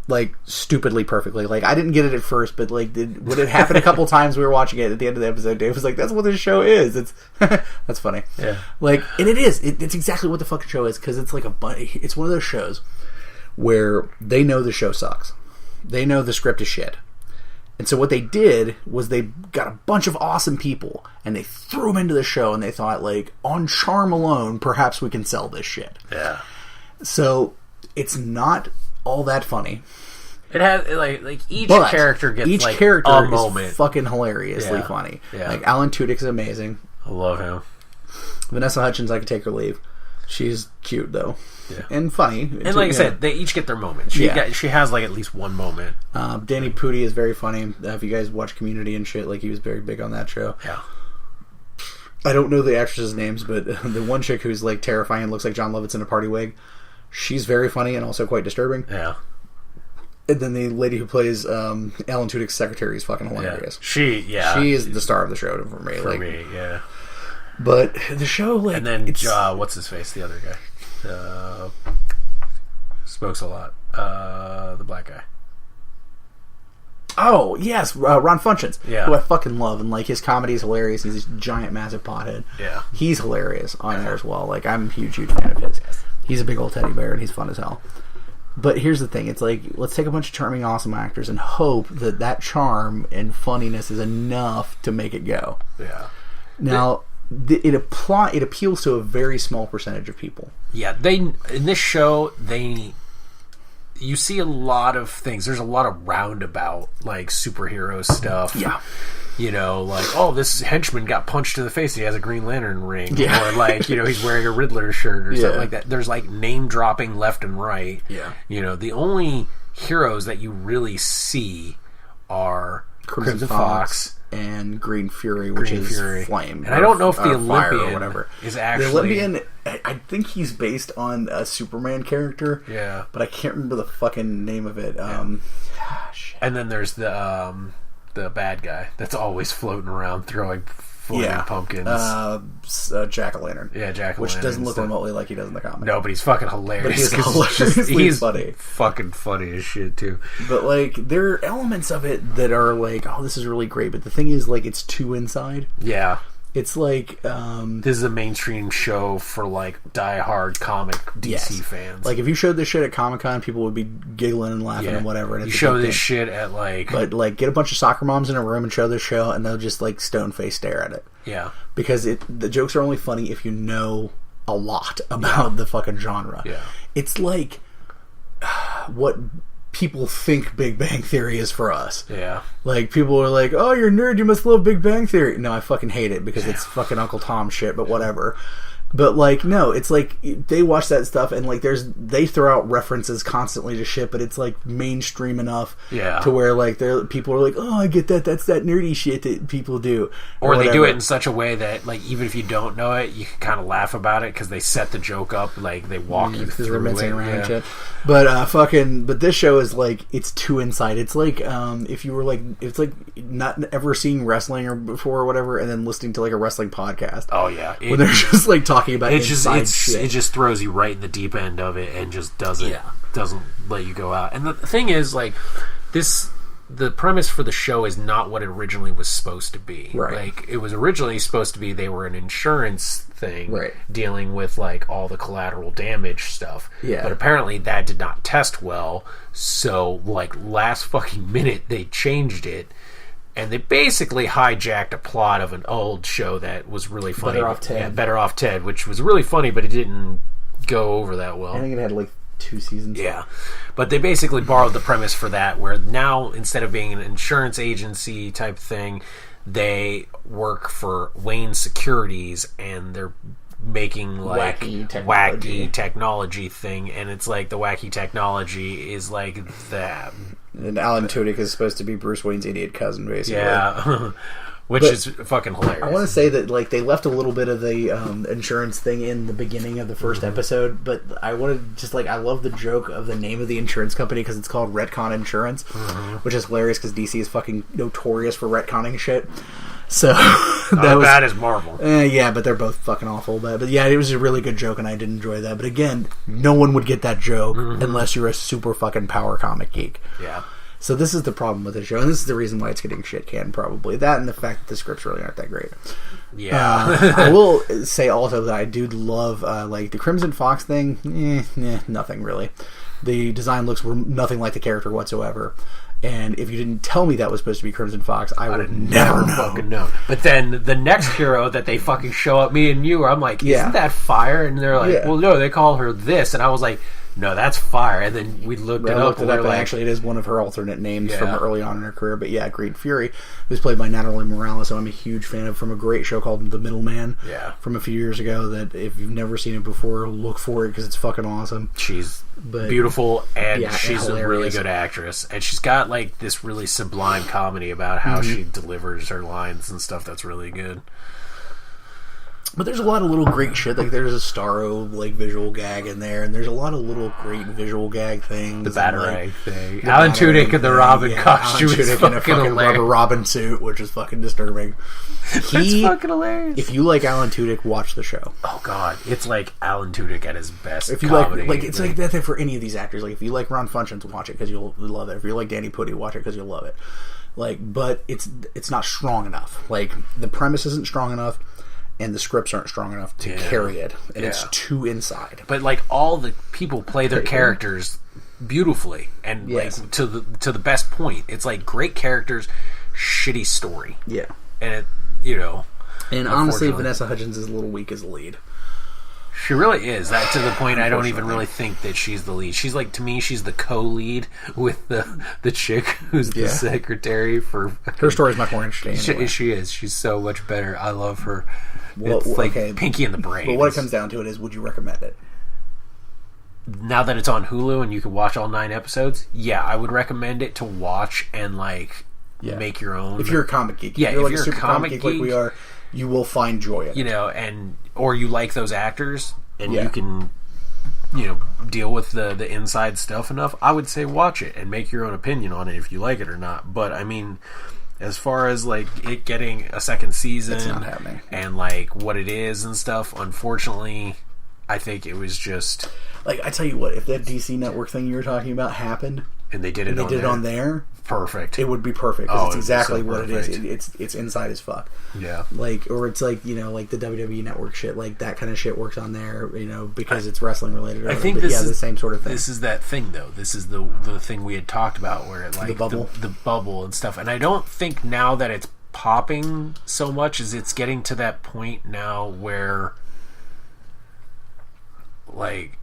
like stupidly perfectly. Like, I didn't get it at first, but like when it happened a couple times we were watching it, at the end of the episode, Dave was like, that's what this show is. It's that's funny. Yeah, like, and it is, it's exactly what the fucking show is, because it's like it's one of those shows where they know the show sucks, they know the script is shit, and so what they did was they got a bunch of awesome people and they threw them into the show, and they thought, like, on charm alone perhaps we can sell this shit. Yeah, so it's not all that funny. It has like each character gets each like character a is moment. Fucking hilariously funny. Yeah. Like, Alan Tudyk's amazing. I love him. Vanessa Hudgens, I could take or leave. She's cute though, and funny. And like I said, they each get their moment. She has like at least one moment. Danny Pudi is very funny. If you guys watch Community and shit, like, he was very big on that show. Yeah. I don't know the actresses' names, but the one chick who's like terrifying and looks like John Lovitz in a party wig, she's very funny and also quite disturbing. Yeah. And then the lady who plays Alan Tudyk's secretary is fucking hilarious. She is the star of the show for me. For me, yeah. But the show, like... And then, what's his face? The other guy. Smokes a lot. The black guy. Oh, yes, Ron Funches. Yeah. Who I fucking love. And, like, his comedy is hilarious. He's this giant, massive pothead. Yeah. He's hilarious on there as well. Like, I'm a huge, huge fan of his. He's a big old teddy bear, and he's fun as hell. But here's the thing. It's like, let's take a bunch of charming, awesome actors and hope that charm and funniness is enough to make it go. Yeah. Now, it appeals to a very small percentage of people. Yeah, in this show, you see a lot of things. There's a lot of roundabout, like, superhero stuff. Yeah. You know, like, oh, this henchman got punched in the face and he has a Green Lantern ring. Yeah. Or, like, he's wearing a Riddler shirt or something like that. There's, like, name dropping left and right. Yeah. The only heroes that you really see are Crimson Fox and Green Fury, which is flame. And I don't know if the Olympian or whatever is actually... The Olympian, I think he's based on a Superman character. Yeah. But I can't remember the fucking name of it. Shit. And then there's the bad guy that's always floating around throwing floating pumpkins. Jack-o'-lantern. Yeah, Jack-o'-lantern. Which doesn't look remotely like he does in the comic. No, but he's fucking hilarious. But he's funny. Fucking funny as shit, too. But, like, there are elements of it that are like, oh, this is really great. But the thing is, like, it's too inside. Yeah. It's like... this is a mainstream show for, like, die-hard comic DC fans. Like, if you showed this shit at Comic-Con, people would be giggling and laughing and whatever. And you show this shit at, like... But, like, get a bunch of soccer moms in a room and show this show, and they'll just, like, stone-faced stare at it. Yeah. Because the jokes are only funny if you know a lot about the fucking genre. Yeah. It's like what people think Big Bang Theory is for us. Yeah. Like, people are like, oh, you're a nerd, you must love Big Bang Theory. No, I fucking hate it because it's fucking Uncle Tom shit, but whatever. But, like, no, it's like, they watch that stuff and, like, they throw out references constantly to shit, but it's, like, mainstream enough to where, like, people are like, oh, I get that, that's that nerdy shit that people do. Or they do it in such a way that, like, even if you don't know it, you can kind of laugh about it because they set the joke up, like, they walk you through they're messing around and shit. But, but this show is, like, it's too inside. It's like, if you were, like, it's like not ever seeing wrestling or before or whatever, and then listening to, like, a wrestling podcast. Oh, yeah. When they're just, like, talking talking about inside shit. It just throws you right in the deep end of it and just doesn't let you go out. And the thing is, like, the premise for the show is not what it originally was supposed to be. Right. Like, it was originally supposed to be they were an insurance thing, right, dealing with, like, all the collateral damage stuff. Yeah. But apparently that did not test well, so, like, last fucking minute they changed it, and they basically hijacked a plot of an old show that was really funny. Better Off Ted. Yeah, Better Off Ted, which was really funny, but it didn't go over that well. I think it had, like, 2 seasons. Yeah. But they basically borrowed the premise for that, where now, instead of being an insurance agency type thing, they work for Wayne Securities, and they're making, like, wacky technology thing, and it's like the wacky technology is like that. And Alan Tudyk is supposed to be Bruce Wayne's idiot cousin, basically. Yeah. Which is fucking hilarious. I want to say that, like, they left a little bit of the insurance thing in the beginning of the first episode, but I wanted just, like, I love the joke of the name of the insurance company because it's called Retcon Insurance, which is hilarious because DC is fucking notorious for retconning shit. So that was bad as Marvel. Yeah, but they're both fucking awful. But yeah, it was a really good joke, and I did enjoy that. But again, no one would get that joke unless you're a super fucking power comic geek. Yeah. So this is the problem with the show, and this is the reason why it's getting shit canned, probably. That and the fact that the scripts really aren't that great. Yeah. I will say also that I do love, like, the Crimson Fox thing, nothing really. The design looks nothing like the character whatsoever. And if you didn't tell me that was supposed to be Crimson Fox, I would never fucking know. But then the next hero that they fucking show up, me and you, I'm like, isn't that Fire? And they're like, well, no, they call her this. And I was like, no, that's Fire. And then we looked it up. And actually, it is one of her alternate names from early on in her career. But yeah, Green Fury, who's played by Natalie Morales, so I'm a huge fan of, from a great show called The Middleman from a few years ago, that if you've never seen it before, look for it because it's fucking awesome. She's beautiful, and she's a really good actress. And she's got, like, this really sublime comedy about how she delivers her lines and stuff that's really good. But there's a lot of little great shit. Like, there's a Starro, like, visual gag in there, and there's a lot of little great visual gag things. The Batarang thing. Alan Tudyk in the Robin costume. Alan Tudyk in a fucking rubber Robin suit, which is fucking disturbing. That's fucking hilarious. If you like Alan Tudyk, watch the show. Oh, God. It's like Alan Tudyk at his best if you comedy. Like, it's like that for any of these actors. Like, if you like Ron Funches, watch it because you'll love it. If you like Danny Pudi, watch it because you'll love it. Like, but it's not strong enough. Like, the premise isn't strong enough, and the scripts aren't strong enough to carry it, and it's too inside. But, like, all the people play their characters beautifully, and like to the best point. It's like great characters, shitty story. Yeah, and it, you know, and honestly, Vanessa Hudgens is a little weak as a lead. She really is. That to the point I don't even really think that she's the lead. She's like, to me, she's the co-lead with the chick who's the secretary for... Her story's much more interesting. Anyway. She is. She's so much better. I love her. Well, it's like Pinky in the Brain. But what it comes down to it is, would you recommend it? Now that it's on Hulu and you can watch all 9 episodes, yeah, I would recommend it to watch and, like, make your own... If you're a comic geek. Yeah, if you're like a super comic geek like we are, you will find joy in it. You know, or you like those actors, and you can, you know, deal with the inside stuff enough, I would say watch it and make your own opinion on it if you like it or not. But, I mean, as far as, like, it getting a second season... It's not happening. And, like, what it is and stuff, unfortunately, I think it was just... Like, I tell you what, if that DC Network thing you were talking about happened... And they did it on there... Perfect. It would be perfect because it's exactly what it is. It's inside as fuck. Yeah. Like, or it's like, you know, like the WWE Network shit, like that kind of shit works on there, you know, because it's wrestling related. I think this is the same sort of thing. This is that thing though. This is the thing we had talked about where it, like the bubble and stuff. And I don't think now that it's popping so much as it's getting to that point now where, like,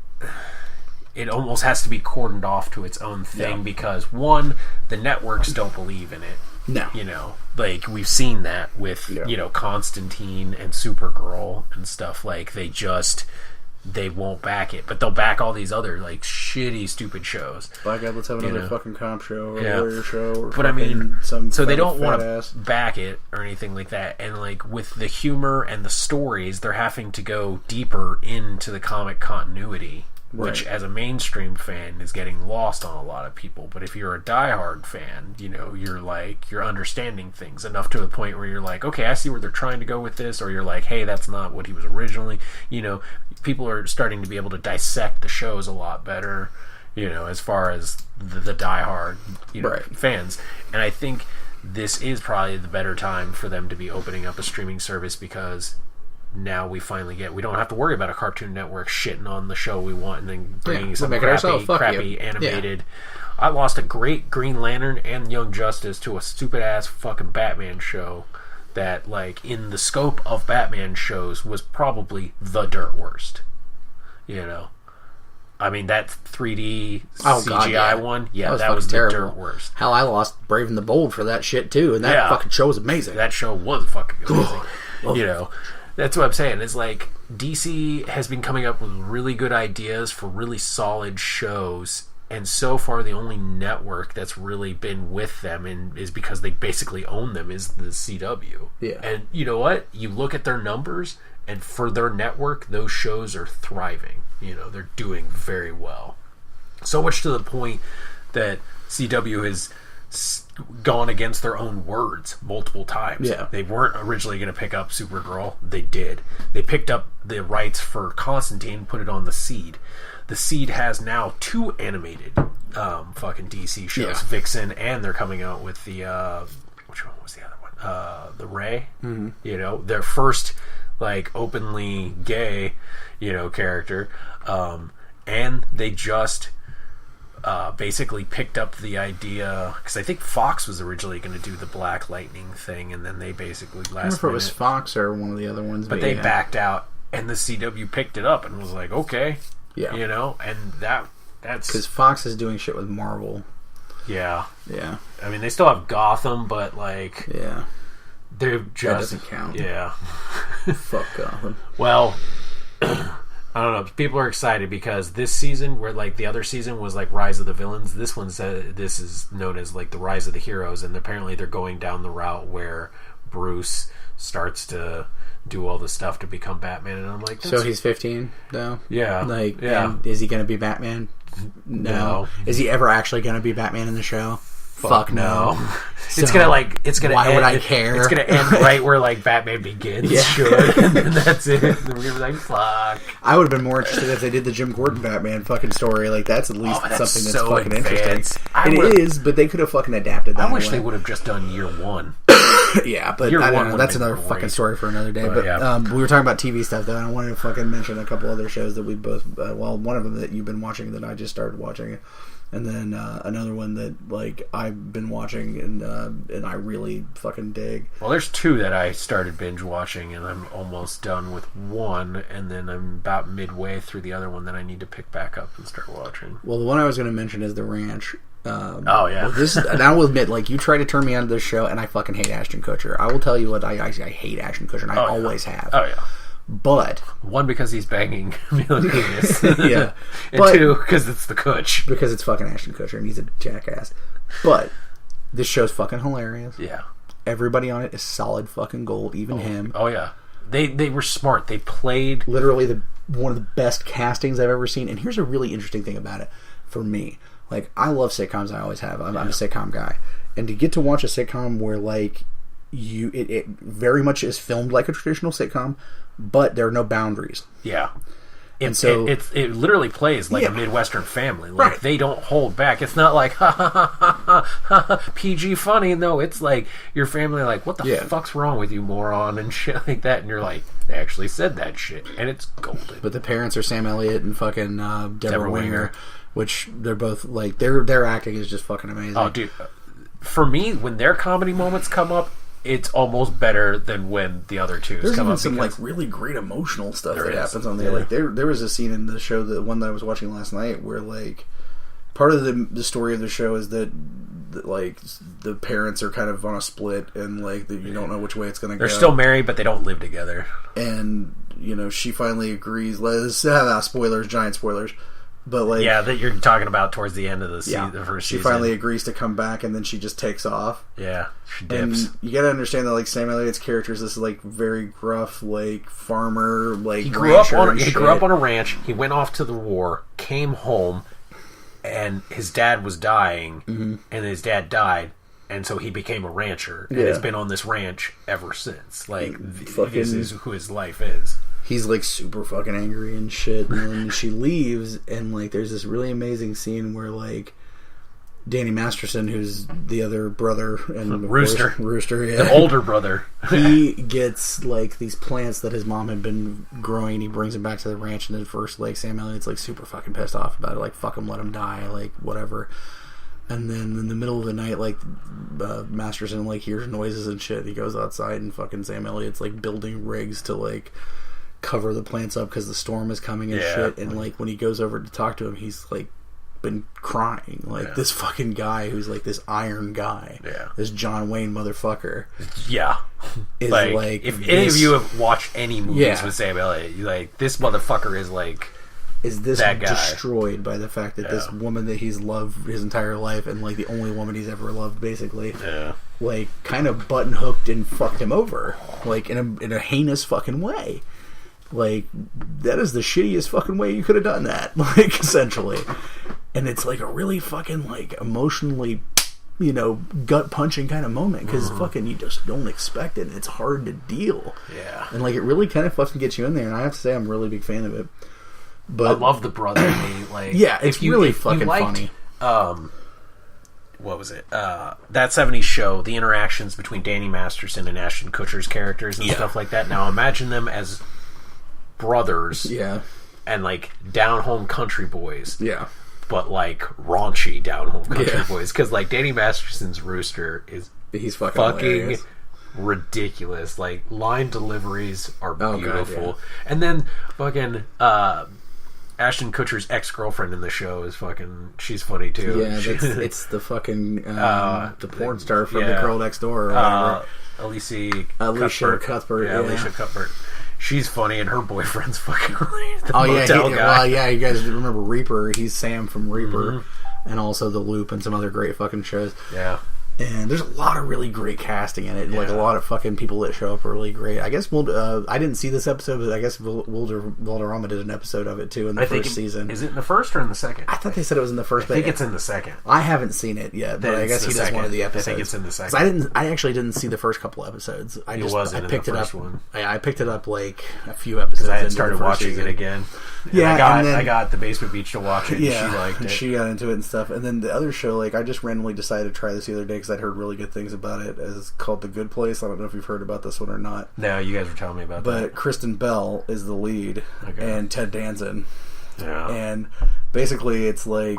it almost has to be cordoned off to its own thing because, one, the networks don't believe in it. No. You know, like, we've seen that with, you know, Constantine and Supergirl and stuff. Like, they won't back it. But they'll back all these other, like, shitty, stupid shows. By God, let's have another fucking comp show or a warrior show. Or but I mean, so they don't want to back it or anything like that. And, like, with the humor and the stories, they're having to go deeper into the comic continuity. which Right. as a mainstream fan is getting lost on a lot of people. But if you're a diehard fan, you're understanding things enough to the point where you're like, okay, I see where they're trying to go with this, or you're like, hey, that's not what he was originally. People are starting to be able to dissect the shows a lot better, as far as the diehard, Right. fans. And I think this is probably the better time for them to be opening up a streaming service, because now we don't have to worry about a Cartoon Network shitting on the show we want and then bringing we'll some make it ourselves. Fuck crappy you. animated. I lost a great Green Lantern and Young Justice to a stupid ass fucking Batman show that, like, in the scope of Batman shows was probably the dirt worst. I mean, that 3D CGI one, that was the terrible. dirt worst. Hell, I lost Brave and the Bold for that shit too, and that fucking show was amazing. That show was fucking amazing. That's what I'm saying. It's like DC has been coming up with really good ideas for really solid shows, and so far the only network that's really been with them is because they basically own them is the CW. Yeah. And you know what? You look at their numbers, and for their network, those shows are thriving. They're doing very well. So much to the point that CW has gone against their own words multiple times. Yeah. They weren't originally going to pick up Supergirl. They did. They picked up the rights for Constantine, put it on the Seed. The Seed has now 2 animated fucking DC shows, Yeah. Vixen, and they're coming out with the which one was the other one? The Ray. Mm-hmm. Their first like openly gay, character, and they just basically picked up the idea, because I think Fox was originally going to do the Black Lightning thing, and then they basically I don't know if it was Fox or one of the other ones, but they backed out, and the CW picked it up and was like, okay, and that's because Fox is doing shit with Marvel. Yeah. Yeah, I mean, they still have Gotham, but like, yeah, they're just that doesn't count. Yeah. Fuck Gotham. Well, I don't know. People are excited because this season, where like the other season was like Rise of the Villains, this is known as like the Rise of the Heroes, and apparently they're going down the route where Bruce starts to do all the stuff to become Batman, and I'm like, so he's 15 now. Yeah, like, yeah. and is he going to be Batman? No. Is he ever actually going to be Batman in the show? Fuck no. It's gonna why end, would I care? It's gonna end right where like Batman begins. Yeah. Sure, and then that's it. And we're gonna be like, fuck. I would have been more interested if they did the Jim Gordon Batman fucking story. Like, that's at least something that's so fucking advanced. interesting. It is, but they could have fucking adapted that. I wish they would have just done year 1. Yeah, but Year I one don't know. would That's have been another great. fucking story for another day. But yeah. we were talking about TV stuff, though, and I wanted to fucking mention a couple other shows that we both... one of them that you've been watching that I just started watching. And then another one that like I've been watching and I really fucking dig. Well, there's 2 that I started binge watching, and I'm almost done with one, and then I'm about midway through the other one that I need to pick back up and start watching. Well, the one I was going to mention is The Ranch. Oh yeah, and I will admit, like, you try to turn me onto this show, and I fucking hate Ashton Kutcher. I will tell you what, I hate Ashton Kutcher, and I always have. Oh yeah. But 1, because he's banging Mila Kunis. Yeah. And But- 2, because it's the Kutch. because it's fucking Ashton Kutcher, and he's a jackass. But this show's fucking hilarious. Yeah. Everybody on it is solid fucking gold, even him. Oh yeah. They were smart. They played Literally one of the best castings I've ever seen. And here's a really interesting thing about it for me. Like, I love sitcoms. I always have. I'm a sitcom guy. And to get to watch a sitcom where, like, it very much is filmed like a traditional sitcom, but there are no boundaries. Yeah. And so it literally plays like a Midwestern family. Like, Right. they don't hold back. It's not like ha ha ha ha ha PG funny. No, it's like your family like, what the fuck's wrong with you, moron, and shit like that. And you're like, they actually said that shit, and it's golden. But the parents are Sam Elliott and fucking Deborah Winger, which they're both like their acting is just fucking amazing. Oh, dude, for me, when their comedy moments come up, it's almost better than when the other twos There's come even up. some because like really great emotional stuff There that is. happens on there. Yeah. Like there was a scene in the show, the one that I was watching last night, where like part of the story of the show is that like the parents are kind of on a split, and like you don't know which way it's going to go. they're still married, but they don't live together. And she finally agrees. Let's have spoilers, giant spoilers. But like, yeah, that you're talking about towards the end of the first she season. finally agrees to come back, and then she just takes off. Yeah, she dips. And you gotta understand that like Sam Elliott's character is this like very gruff like farmer, like He grew up on a a ranch. He went off to the war, came home, and his dad was dying, and his dad died, and so he became a rancher, and has been on this ranch ever since. Like, this is who his life is. He's like super fucking angry and shit, and then she leaves, and like there's this really amazing scene where like Danny Masterson, who's the other brother and Rooster, yeah, the older brother, he gets like these plants that his mom had been growing. He brings them back to the ranch, and at first like Sam Elliott's like super fucking pissed off about it, like fuck him, let him die, like whatever. And then in the middle of the night, like Masterson like hears noises and shit. He goes outside, and fucking Sam Elliott's like building rigs to like cover the plants up because the storm is coming and shit. And like when he goes over to talk to him, he's like been crying, like this fucking guy who's like this iron guy, this John Wayne motherfucker, is like if any of you have watched any movies with Sam Elliott, you like this motherfucker is this that guy destroyed by the fact that this woman that he's loved his entire life, and like the only woman he's ever loved, basically, like kind of button hooked and fucked him over, like in a heinous fucking way. Like, that is the shittiest fucking way you could have done that, like, essentially. And it's like a really fucking like emotionally, you know, gut punching kind of moment, because fucking you just don't expect it, and it's hard to deal. And like it really kind of fucking gets you in there, and I have to say I'm a really big fan of it. But I love the brotherly, like, it's really fucking funny. What was it? That 70s show, the interactions between Danny Masterson and Ashton Kutcher's characters and stuff like that. Now imagine them as brothers, and like down home country boys, but like raunchy down home country boys, because like Danny Masterson's Rooster he's fucking ridiculous. Like, line deliveries are beautiful. And then fucking Ashton Kutcher's ex-girlfriend in the show is fucking, she's funny too. It's the fucking the porn star from The Girl Next Door, or Alicia Cuthbert. Alicia Cuthbert. She's funny, and her boyfriend's fucking the motel guy. You guys remember Reaper? He's Sam from Reaper, and also The Loop and some other great fucking shows. And there's a lot of really great casting in it. Like, a lot of fucking people that show up are really great. I guess I didn't see this episode, but I guess Valderrama did an episode of it too in the first season. Is it in the first or in the second? I thought they said it was in the first. I think it's in the second. I haven't seen it yet, but I guess he does one of the episodes. I think it's in the second. I actually didn't see the first couple episodes. I picked it up. One. I picked it up like a few episodes. I had started watching it again. I got the Basement Beach to watch it. And she liked it. She got into it and stuff. And then the other show, like, I just randomly decided to try this the other day because I'd heard really good things about it. It's called The Good Place. I don't know if you've heard about this one or not. No, you guys were telling me about that. But Kristen Bell is the lead, and Ted Danson. And basically it's like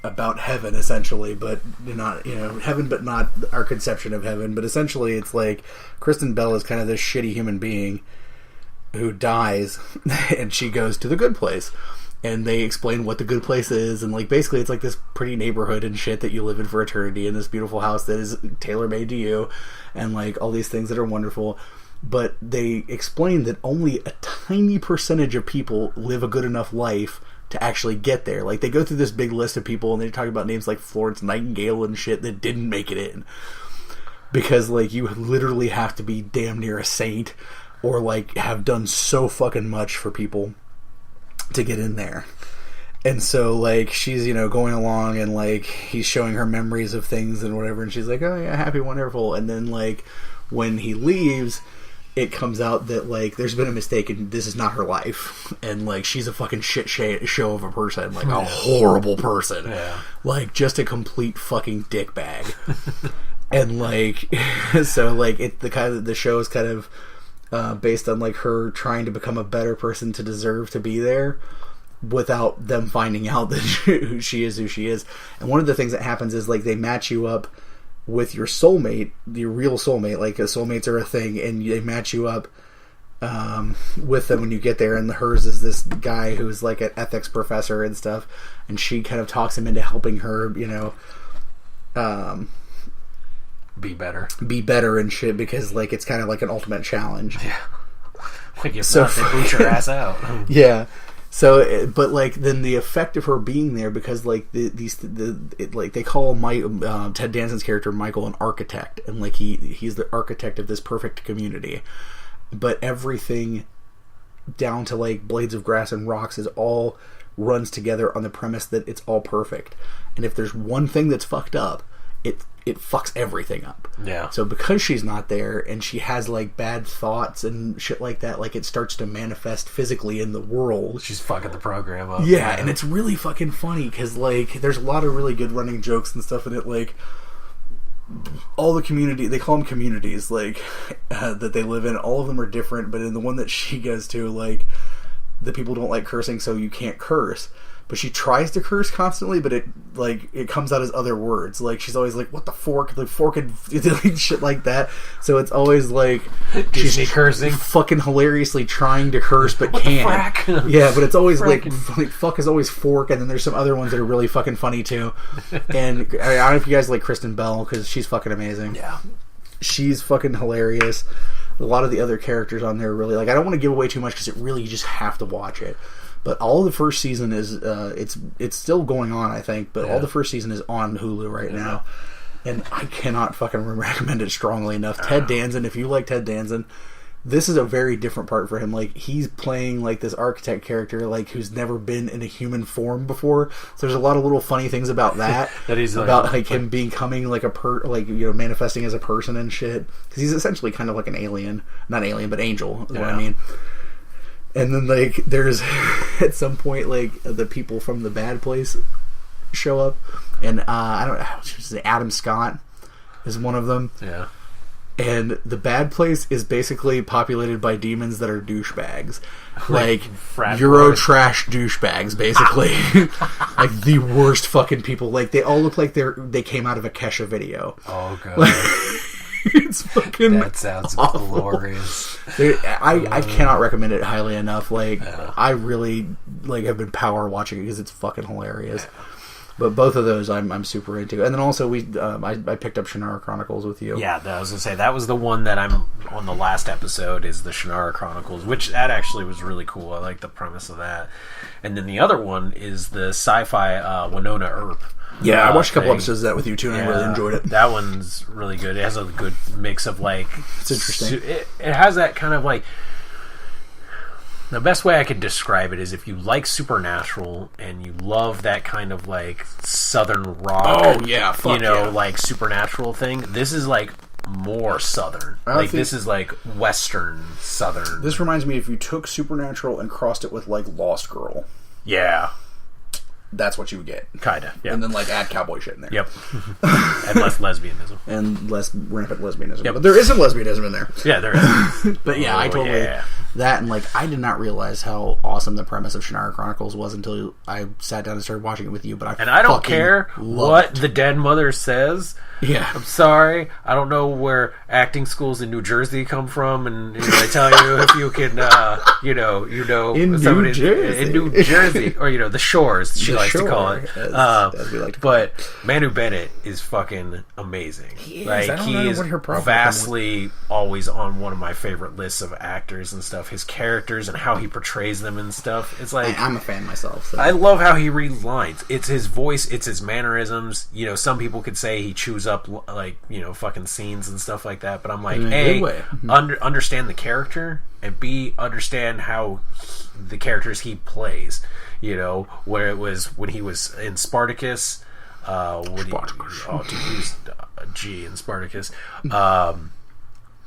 about heaven, essentially, but not, heaven, but not our conception of heaven. But essentially it's like Kristen Bell is kind of this shitty human being who dies, and she goes to the good place, and they explain what the good place is, and like basically it's like this pretty neighborhood and shit that you live in for eternity, in this beautiful house that is tailor-made to you, and like all these things that are wonderful. But they explain that only a tiny percentage of people live a good enough life to actually get there. Like, they go through this big list of people, and they talk about names like Florence Nightingale and shit that didn't make it in, because like you literally have to be damn near a saint, or like have done so fucking much for people to get in there. And so like she's going along, and like he's showing her memories of things and whatever, and she's like, oh yeah, happy, wonderful. And then like when he leaves, it comes out that like there's been a mistake, and this is not her life, and like she's a fucking shit show of a person, like a horrible person, like just a complete fucking dickbag. And like so like the show is kind of based on like her trying to become a better person to deserve to be there, without them finding out that she is who she is. And one of the things that happens is like they match you up with your soulmate, your real soulmate. Like, soulmates are a thing, and they match you up with them when you get there. And hers is this guy who's like an ethics professor and stuff, and she kind of talks him into helping her, be better and shit, because like it's kind of like an ultimate challenge. Like, if not, they boot your ass out. But like then the effect of her being there, because like they call Ted Danson's character Michael an architect, and like he's the architect of this perfect community, but everything down to like blades of grass and rocks is all runs together on the premise that it's all perfect, and if there's one thing that's fucked up, it fucks everything up. Yeah. So because she's not there and she has like bad thoughts and shit like that, like it starts to manifest physically in the world. She's fucking the program up. Yeah, and it's really fucking funny because like there's a lot of really good running jokes and stuff in it. Like all the community, they call them communities, like that they live in. All of them are different, but in the one that she goes to, like the people don't like cursing, so you can't curse. But she tries to curse constantly, but it comes out as other words. Like she's always like, "What the fork?" The fork and shit like that. So it's always like she's cursing, fucking hilariously trying to curse but what can't. The frack? Yeah, but it's always like fuck is always fork, and then there's some other ones that are really fucking funny too. And I don't know if you guys like Kristen Bell because she's fucking amazing. Yeah, she's fucking hilarious. A lot of the other characters on there are really like, I don't want to give away too much because you just have to watch it. But all of the first season is it's still going on, I think. But all the first season is on Hulu right now, and I cannot fucking recommend it strongly enough. Ted Danson, if you like Ted Danson, this is a very different part for him. Like he's playing like this architect character, like who's never been in a human form before. So there's a lot of little funny things about that. That he's about like him becoming like manifesting as a person and shit. Because he's essentially kind of like an alien, not alien, but angel. Is what I mean. And then, like, there's at some point, like, the people from the bad place show up, and I don't know, Adam Scott is one of them. Yeah. And the bad place is basically populated by demons that are douchebags, like Euro trash douchebags, basically, like the worst fucking people. Like they all look like they came out of a Kesha video. Oh god. It's fucking that sounds awful. Glorious. I cannot recommend it highly enough. Like I really have been power watching it because it's fucking hilarious. But both of those I'm super into. And then also I picked up Shannara Chronicles with you. Yeah, I was gonna say that was the one that I'm on the last episode is the Shannara Chronicles, which that actually was really cool. I like the premise of that. And then the other one is the sci-fi Winona Earp. Yeah, I watched a couple episodes of that with you too, and I really enjoyed it. That one's really good. It has a good mix of like... It's interesting. It has that kind of like... The best way I could describe it is if you like Supernatural and you love that kind of like Southern rock, like Supernatural thing, this is like more Southern. Like this is like Western Southern. This reminds me if you took Supernatural and crossed it with like Lost Girl. Yeah. That's what you would get. Kinda, yeah. And then, like, add cowboy shit in there. Yep. And less lesbianism. And less rampant lesbianism. Yep. But there is some lesbianism in there. Yeah, there is. But yeah, I totally... Yeah. That, and, like, I did not realize how awesome the premise of Shannara Chronicles was until I sat down and started watching it with you, but I don't care what the dead mother says. Yeah. I'm sorry. I don't know where acting schools in New Jersey come from, and I tell you if you can, in New Jersey. In New Jersey, or, the shores, she likes to call it. As we like to call it. But Manu Bennett is fucking amazing. He is. Like, I don't he know is what her problem vastly always on one of my favorite lists of actors and stuff. His characters and how he portrays them and stuff. It's like... I'm a fan myself. So. I love how he reads lines. It's his voice. It's his mannerisms. Some people could say he chews up, like, fucking scenes and stuff like that. But I'm like, A, understand the character, and B, understand how the characters he plays. Where it was when he was in Spartacus. He was G in Spartacus.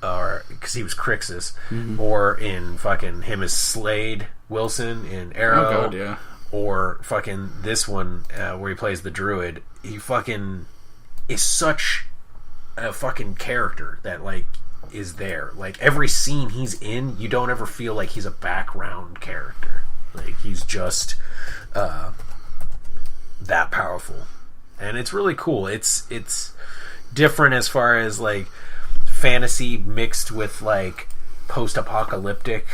Or because he was Crixus, or in fucking him as Slade Wilson in Arrow. Oh god, yeah. Or fucking this one where he plays the druid. He fucking is such a fucking character that like is there. Like every scene he's in, you don't ever feel like he's a background character. Like he's just that powerful, and it's really cool. It's different as far as like fantasy mixed with like post-apocalyptic,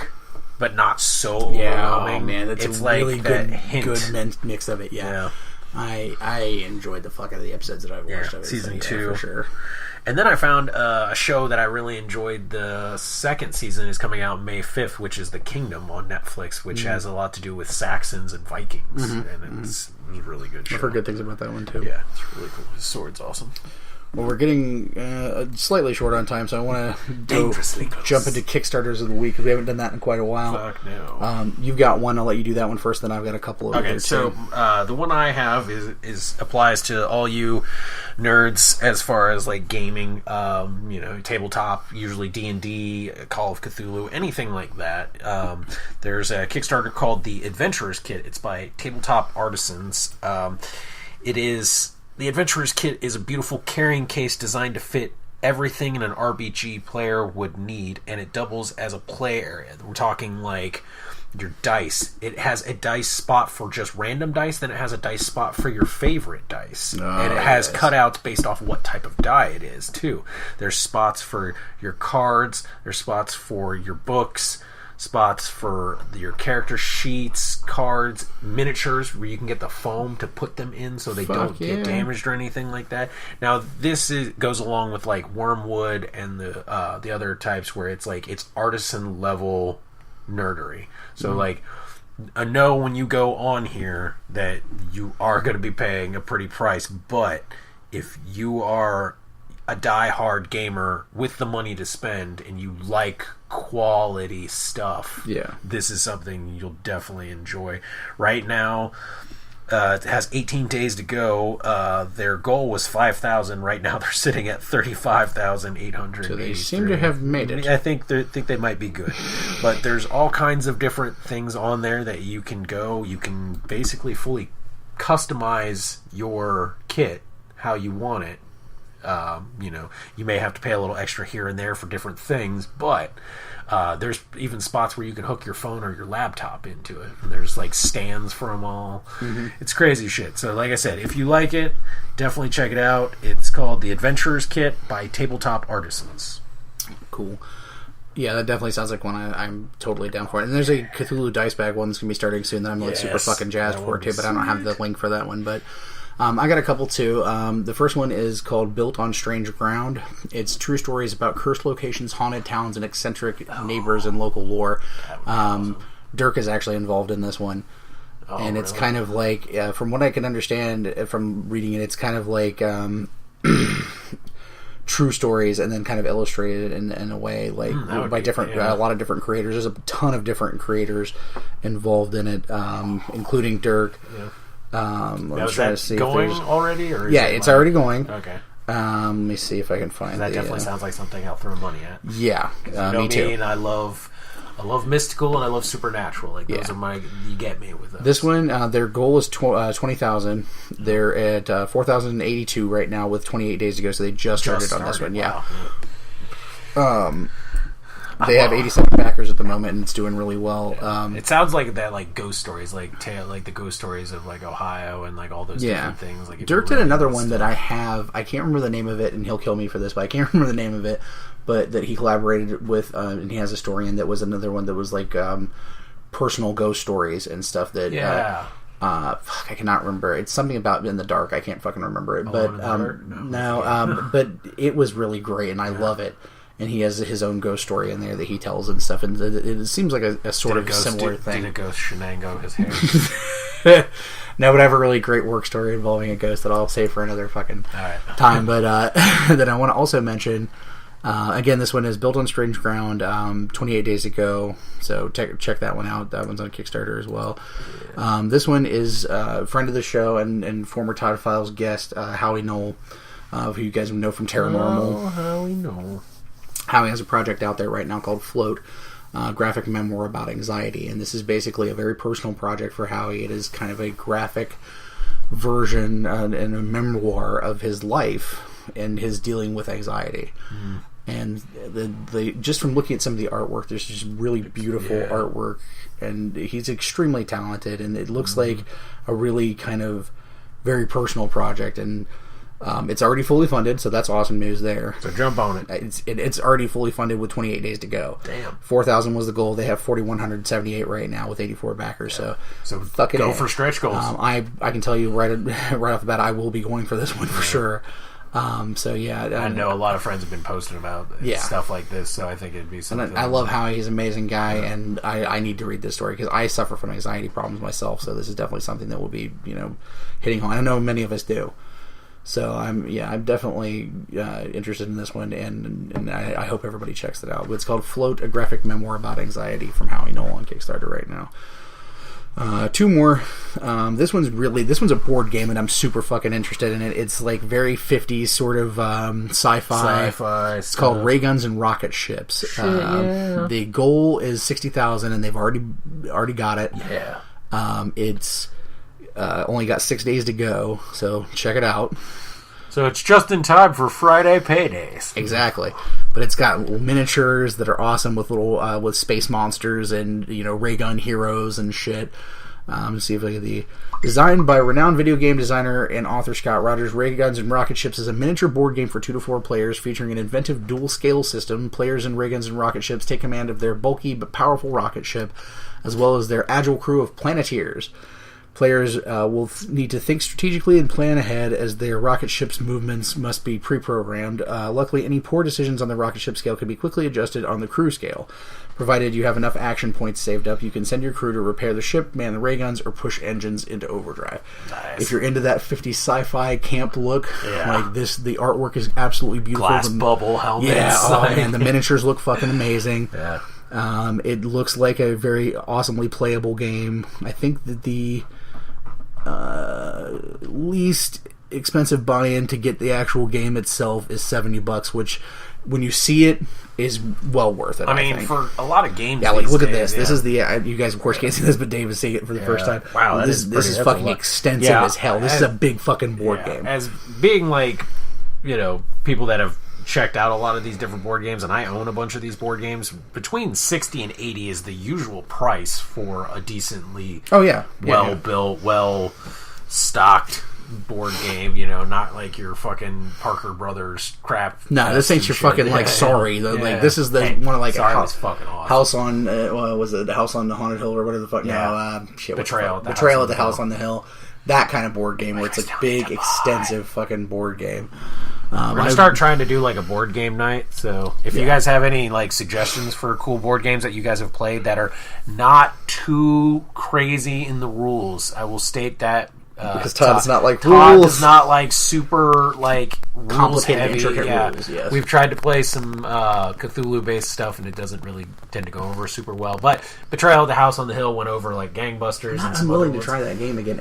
but not so overwhelming. Oh man, it's a like really good mix of it. Yeah. I enjoyed the fuck out of the episodes that I've watched of it. Season 2 for sure. And then I found a show that I really enjoyed. The second season is coming out May 5th, which is The Kingdom on Netflix, which has a lot to do with Saxons and Vikings. And it was a really good show. I've heard good things about that one, too. Yeah, it's really cool. His sword's awesome. Well, we're getting slightly short on time, so I want to Dangerously close. jump into Kickstarters of the week, because we haven't done that in quite a while. Fuck no. You've got one. I'll let you do that one first, then I've got a couple of Okay, so the one I have is applies to all you nerds as far as like gaming, tabletop, usually D&D, Call of Cthulhu, anything like that. There's a Kickstarter called the Adventurers Kit. It's by Tabletop Artisans. The Adventurers Kit is a beautiful carrying case designed to fit everything an RPG player would need, and it doubles as a play area. We're talking like your dice. It has a dice spot for just random dice, then it has a dice spot for your favorite dice. And it has cutouts based off what type of die it is, too. There's spots for your cards, there's spots for your books, spots for your character sheets, cards, miniatures where you can get the foam to put them in so they don't get damaged or anything like that. Now this goes along with like Wormwood and the other types where it's like it's artisan level nerdery. So like I know when you go on here that you are going to be paying a pretty price, but if you are a die-hard gamer with the money to spend and you like quality stuff, this is something you'll definitely enjoy. Right now, it has 18 days to go. Their goal was 5,000. Right now, they're sitting at 35,800. So they seem to have made it. I think they might be good. But there's all kinds of different things on there that you can go. You can basically fully customize your kit how you want it. You may have to pay a little extra here and there for different things, but there's even spots where you can hook your phone or your laptop into it. And there's like stands for them all. It's crazy shit. So like I said, if you like it, definitely check it out. It's called The Adventurers Kit by Tabletop Artisans. Cool. Yeah, that definitely sounds like one I'm totally down for. And there's a Cthulhu dice bag one that's going to be starting soon that I'm like super fucking jazzed for too, but I don't have the link for that one. But I got a couple too. The first one is called Built on Strange Ground. It's true stories about cursed locations, haunted towns, and eccentric neighbors and local lore. Dirk is actually involved in this one. And it's kind of like, from what I can understand from reading it, it's kind of like true stories and then kind of illustrated in a way like by different a lot of different creators. There's a ton of different creators involved in it, including Dirk. Is that going already? Or it's already going. Okay. Let me see if I can find that. Definitely sounds like something I'll throw money at. Yeah, me too. And I love mystical and I love supernatural. Like those are you get me with those. This one, their goal is 20,000. They're at 4,082 right now with 28 days to go. So they just started on this one. Yeah. Wow. They have 87 backers at the moment, and it's doing really well. It sounds like that, like ghost stories, like the ghost stories of like Ohio and like all those different things. Like Dirk did another one that I have. I can't remember the name of it, and he'll kill me for this, but I can't remember the name of it. But that he collaborated with, and he has a story, and that was another one that was like personal ghost stories and stuff. That I cannot remember. It's something about in the dark. I can't fucking remember it. But but it was really great, and I love it. And he has his own ghost story in there that he tells and stuff, and it seems like a sort of similar thing. Did a ghost shenango his hair? No, but I have a really great work story involving a ghost that I'll save for another fucking time. But then I want to also mention, again, this one is Built on Strange Ground, 28 days ago, so check that one out. That one's on Kickstarter as well. This one is a friend of the show and former Todd Files guest, Howie Knoll, who you guys know from Paranormal. Oh, Howie Knoll. Howie has a project out there right now called Float, graphic memoir about anxiety, and this is basically a very personal project for Howie. It is kind of a graphic version and a memoir of his life and his dealing with anxiety. And the just from looking at some of the artwork, there's just really beautiful artwork, and he's extremely talented, and it looks like a really kind of very personal project. And it's already fully funded, so that's awesome news there. So jump on it. It's already fully funded with 28 days to go. Damn. 4,000 was the goal. They have 4,178 right now with 84 backers. So go for stretch goals. I can tell you right off the bat, I will be going for this one for sure. So yeah, I know a lot of friends have been posting about stuff like this, so I think it'd be something. And I love Howie; he's an amazing guy, and I need to read this story because I suffer from anxiety problems myself. So this is definitely something that will be hitting home. I know many of us do. So I'm definitely interested in this one, and I hope everybody checks it out. It's called Float: A Graphic Memoir About Anxiety from Howie Knoll on Kickstarter right now. Two more. This one's a board game, and I'm super fucking interested in it. It's like very 50s sort of sci-fi. It's called Ray Guns and Rocket Ships. The goal is 60,000, and they've already got it. Yeah. It's only got 6 days to go, so check it out. So it's just in time for Friday paydays. Exactly, but it's got miniatures that are awesome with little with space monsters and ray gun heroes and shit. Let's see if I get the designed by renowned video game designer and author Scott Rogers. Ray Guns and Rocket Ships is a miniature board game for 2 to 4 players featuring an inventive dual scale system. Players in Ray Guns and Rocket Ships take command of their bulky but powerful rocket ship, as well as their agile crew of Planeteers. Players will need to think strategically and plan ahead as their rocket ship's movements must be pre-programmed. Luckily, any poor decisions on the rocket ship scale can be quickly adjusted on the crew scale. Provided you have enough action points saved up, you can send your crew to repair the ship, man the ray guns, or push engines into overdrive. Nice. If you're into that 50s sci-fi camp look, like this, the artwork is absolutely beautiful. Glass bubble helmets. Yeah, and the miniatures look fucking amazing. Yeah. It looks like a very awesomely playable game. I think that the least expensive buy-in to get the actual game itself is $70, which when you see it is well worth it. I mean, for a lot of games, look at this. This is the you guys of course can't see this, but Dave is seeing it for the first time. Wow, this is fucking extensive as hell. This is a big fucking board game. As being like people that have checked out a lot of these different board games, and I own a bunch of these board games, between 60 and 80 is the usual price for a decently well-built, well-stocked board game, not like your fucking Parker Brothers crap. No, this ain't your fucking Sorry. Like this is the one of like Sorry was fucking awesome. House on was it House on the Haunted Hill or whatever the fuck? Yeah. Betrayal at the House on the Hill. That kind of board game where it's a big, extensive fucking board game. We're gonna start trying to do like a board game night. So if you guys have any like suggestions for cool board games that you guys have played that are not too crazy in the rules, I will state that because Todd is not like Todd rules. is not like super like complicated, rules heavy. intricate rules. Yes. We've tried to play some Cthulhu based stuff, and it doesn't really tend to go over super well. But Betrayal at the House on the Hill went over like gangbusters. I'm willing to try that game again.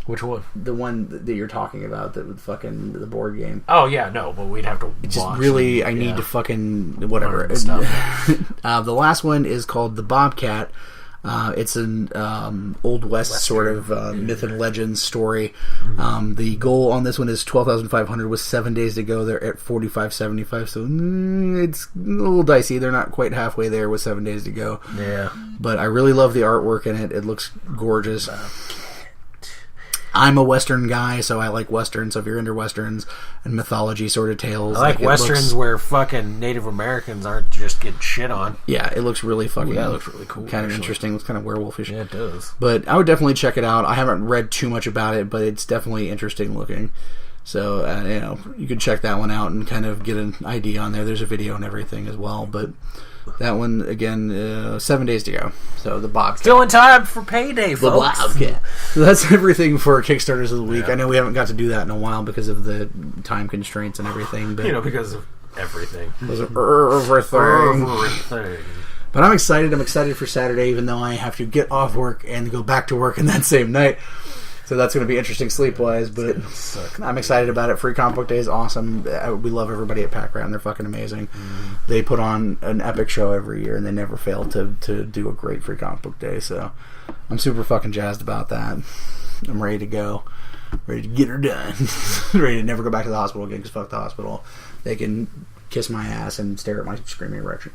Which one? The one that you're talking about, the fucking the board game. Oh yeah, no, but we'd have to. It's just really, I need to fucking whatever. The last one is called The Bobcat. It's an Old West sort of myth and legend story. The goal on this one is 12,500 with 7 days to go. They're at 45.75, so it's a little dicey. They're not quite halfway there with 7 days to go. Yeah, but I really love the artwork in it. It looks gorgeous. I'm a Western guy, so I like Westerns. So if you're into Westerns and mythology sort of tales, I like Westerns where fucking Native Americans aren't just getting shit on. Yeah, it looks really fucking. That looks really cool. Kind of interesting. It's kind of werewolfish. Yeah, it does. But I would definitely check it out. I haven't read too much about it, but it's definitely interesting looking. So you can check that one out and kind of get an idea on there. There's a video and everything as well, but. That one, again, 7 days to go. So, the Bobcat. Still in time for payday, folks. The Bobcat. So that's everything for Kickstarters of the week. I know we haven't got to do that in a while because of the time constraints and everything. But because of everything. Because of everything. But I'm excited. I'm excited for Saturday, even though I have to get off work and go back to work in that same night. So that's going to be interesting sleep-wise, but I'm excited about it. Free Comic Book Day is awesome. We love everybody at Packrat. They're fucking amazing. They put on an epic show every year, and they never fail to do a great Free Comic Book Day. So I'm super fucking jazzed about that. I'm ready to go. Ready to get her done. Ready to never go back to the hospital again, because fuck the hospital. They can kiss my ass and stare at my screaming erection.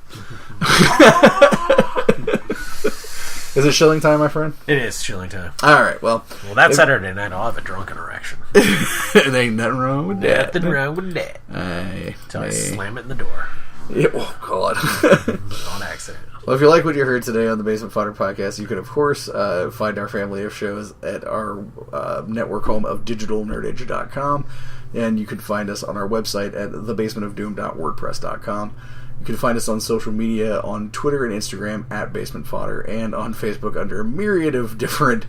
Is it shilling time, my friend? It is shilling time. All right, well, that Saturday night, I'll have a drunken erection. There ain't nothing wrong with that. Nothing wrong with that. Until I slam it in the door. Yeah, oh, God. On accident. Well, if you like what you heard today on the Basement Fodder podcast, you can, of course, find our family of shows at our network home of digitalnerdage.com, and you can find us on our website at thebasementofdoom.wordpress.com. You can find us on social media on Twitter and Instagram at Basement Fodder, and on Facebook under a myriad of different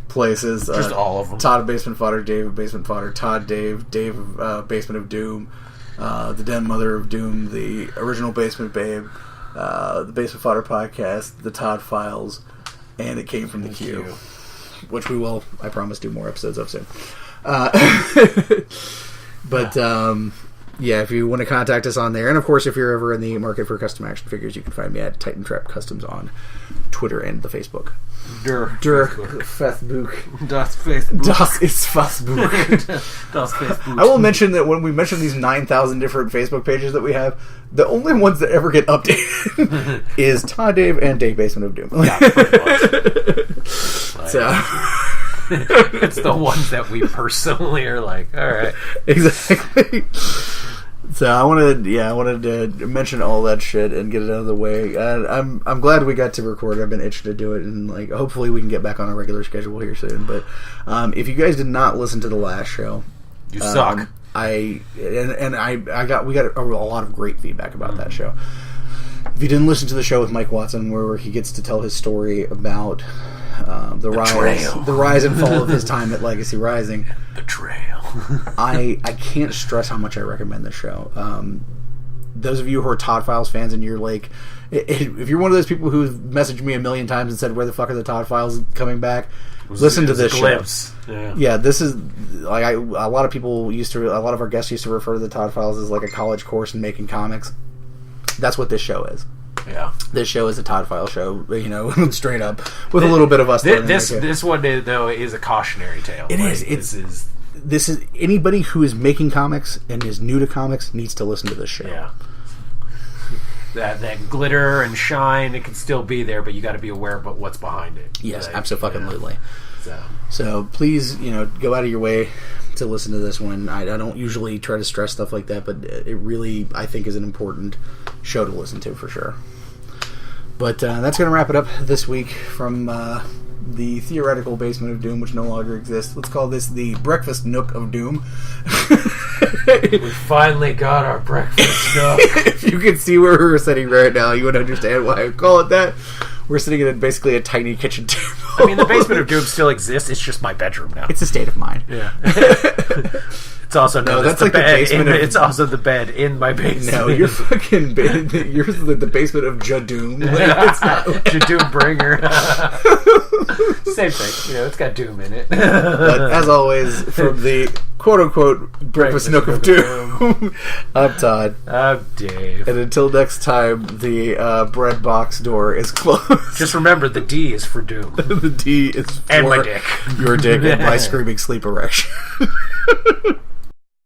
places. Just all of them. Todd of Basement Fodder, Dave of Basement Fodder, Todd, Dave of Basement of Doom, the Den Mother of Doom, the original Basement Babe, the Basement Fodder podcast, the Todd Files, and It Came from the Queue, which we will, I promise, do more episodes of soon. Yeah, if you want to contact us on there, and of course, if you're ever in the market for custom action figures, you can find me at Titan Trap Customs on Twitter and the Facebook. Facebook. Das Facebook. Das ist Facebook. Das Facebook. I will mention that when we mention these 9,000 different Facebook pages that we have, the only ones that ever get updated is Todd, Dave, and Dave Basement of Doom. Yeah, pretty much. So... It's the ones that we personally are like, all right, exactly. So I wanted to mention all that shit and get it out of the way. I'm glad we got to record. I've been itching to do it, and like hopefully we can get back on a regular schedule here soon. But if you guys did not listen to the last show, you suck. We got a lot of great feedback about that show. If you didn't listen to the show with Mike Watson, where he gets to tell his story about the rise and fall of his time at Legacy Rising. Betrayal. I can't stress how much I recommend this show. Those of you who are Todd Files fans and you're like, if you're one of those people who've messaged me a million times and said, where the fuck are the Todd Files coming back? Listen to this show. Yeah, this is like a lot of our guests used to refer to the Todd Files as like a college course in making comics. That's what this show is. Yeah, this show is a Todd File show, straight up, with a little bit of us. This one though is a cautionary tale. This is anybody who is making comics and is new to comics needs to listen to this show. Yeah, that glitter and shine, it can still be there, but you got to be aware of what's behind it. Yes, absolutely. Yeah. So please, go out of your way to listen to this one. I don't usually try to stress stuff like that, but it really, I think, is an important show to listen to for sure. But that's going to wrap it up this week from the theoretical Basement of Doom, which no longer exists. Let's call this the Breakfast Nook of Doom. We finally got our breakfast nook. If you could see where we're sitting right now, you would understand why I call it that. We're sitting in basically a tiny kitchen table. I mean, the Basement of Doom still exists. It's just my bedroom now. It's a state of mind. Yeah. It's also that's like the basement. It's also the bed in my basement. No, you're fucking you're the basement of Jadoom. It's not Jadoom Bringer. Same thing. It's got Doom in it. But as always, from the quote unquote Breakfast Nook of Doom, I'm Todd. I'm Dave. And until next time, the bread box door is closed. Just remember, the D is for Doom. The D is for and my dick. Your dick and my screaming sleep erection.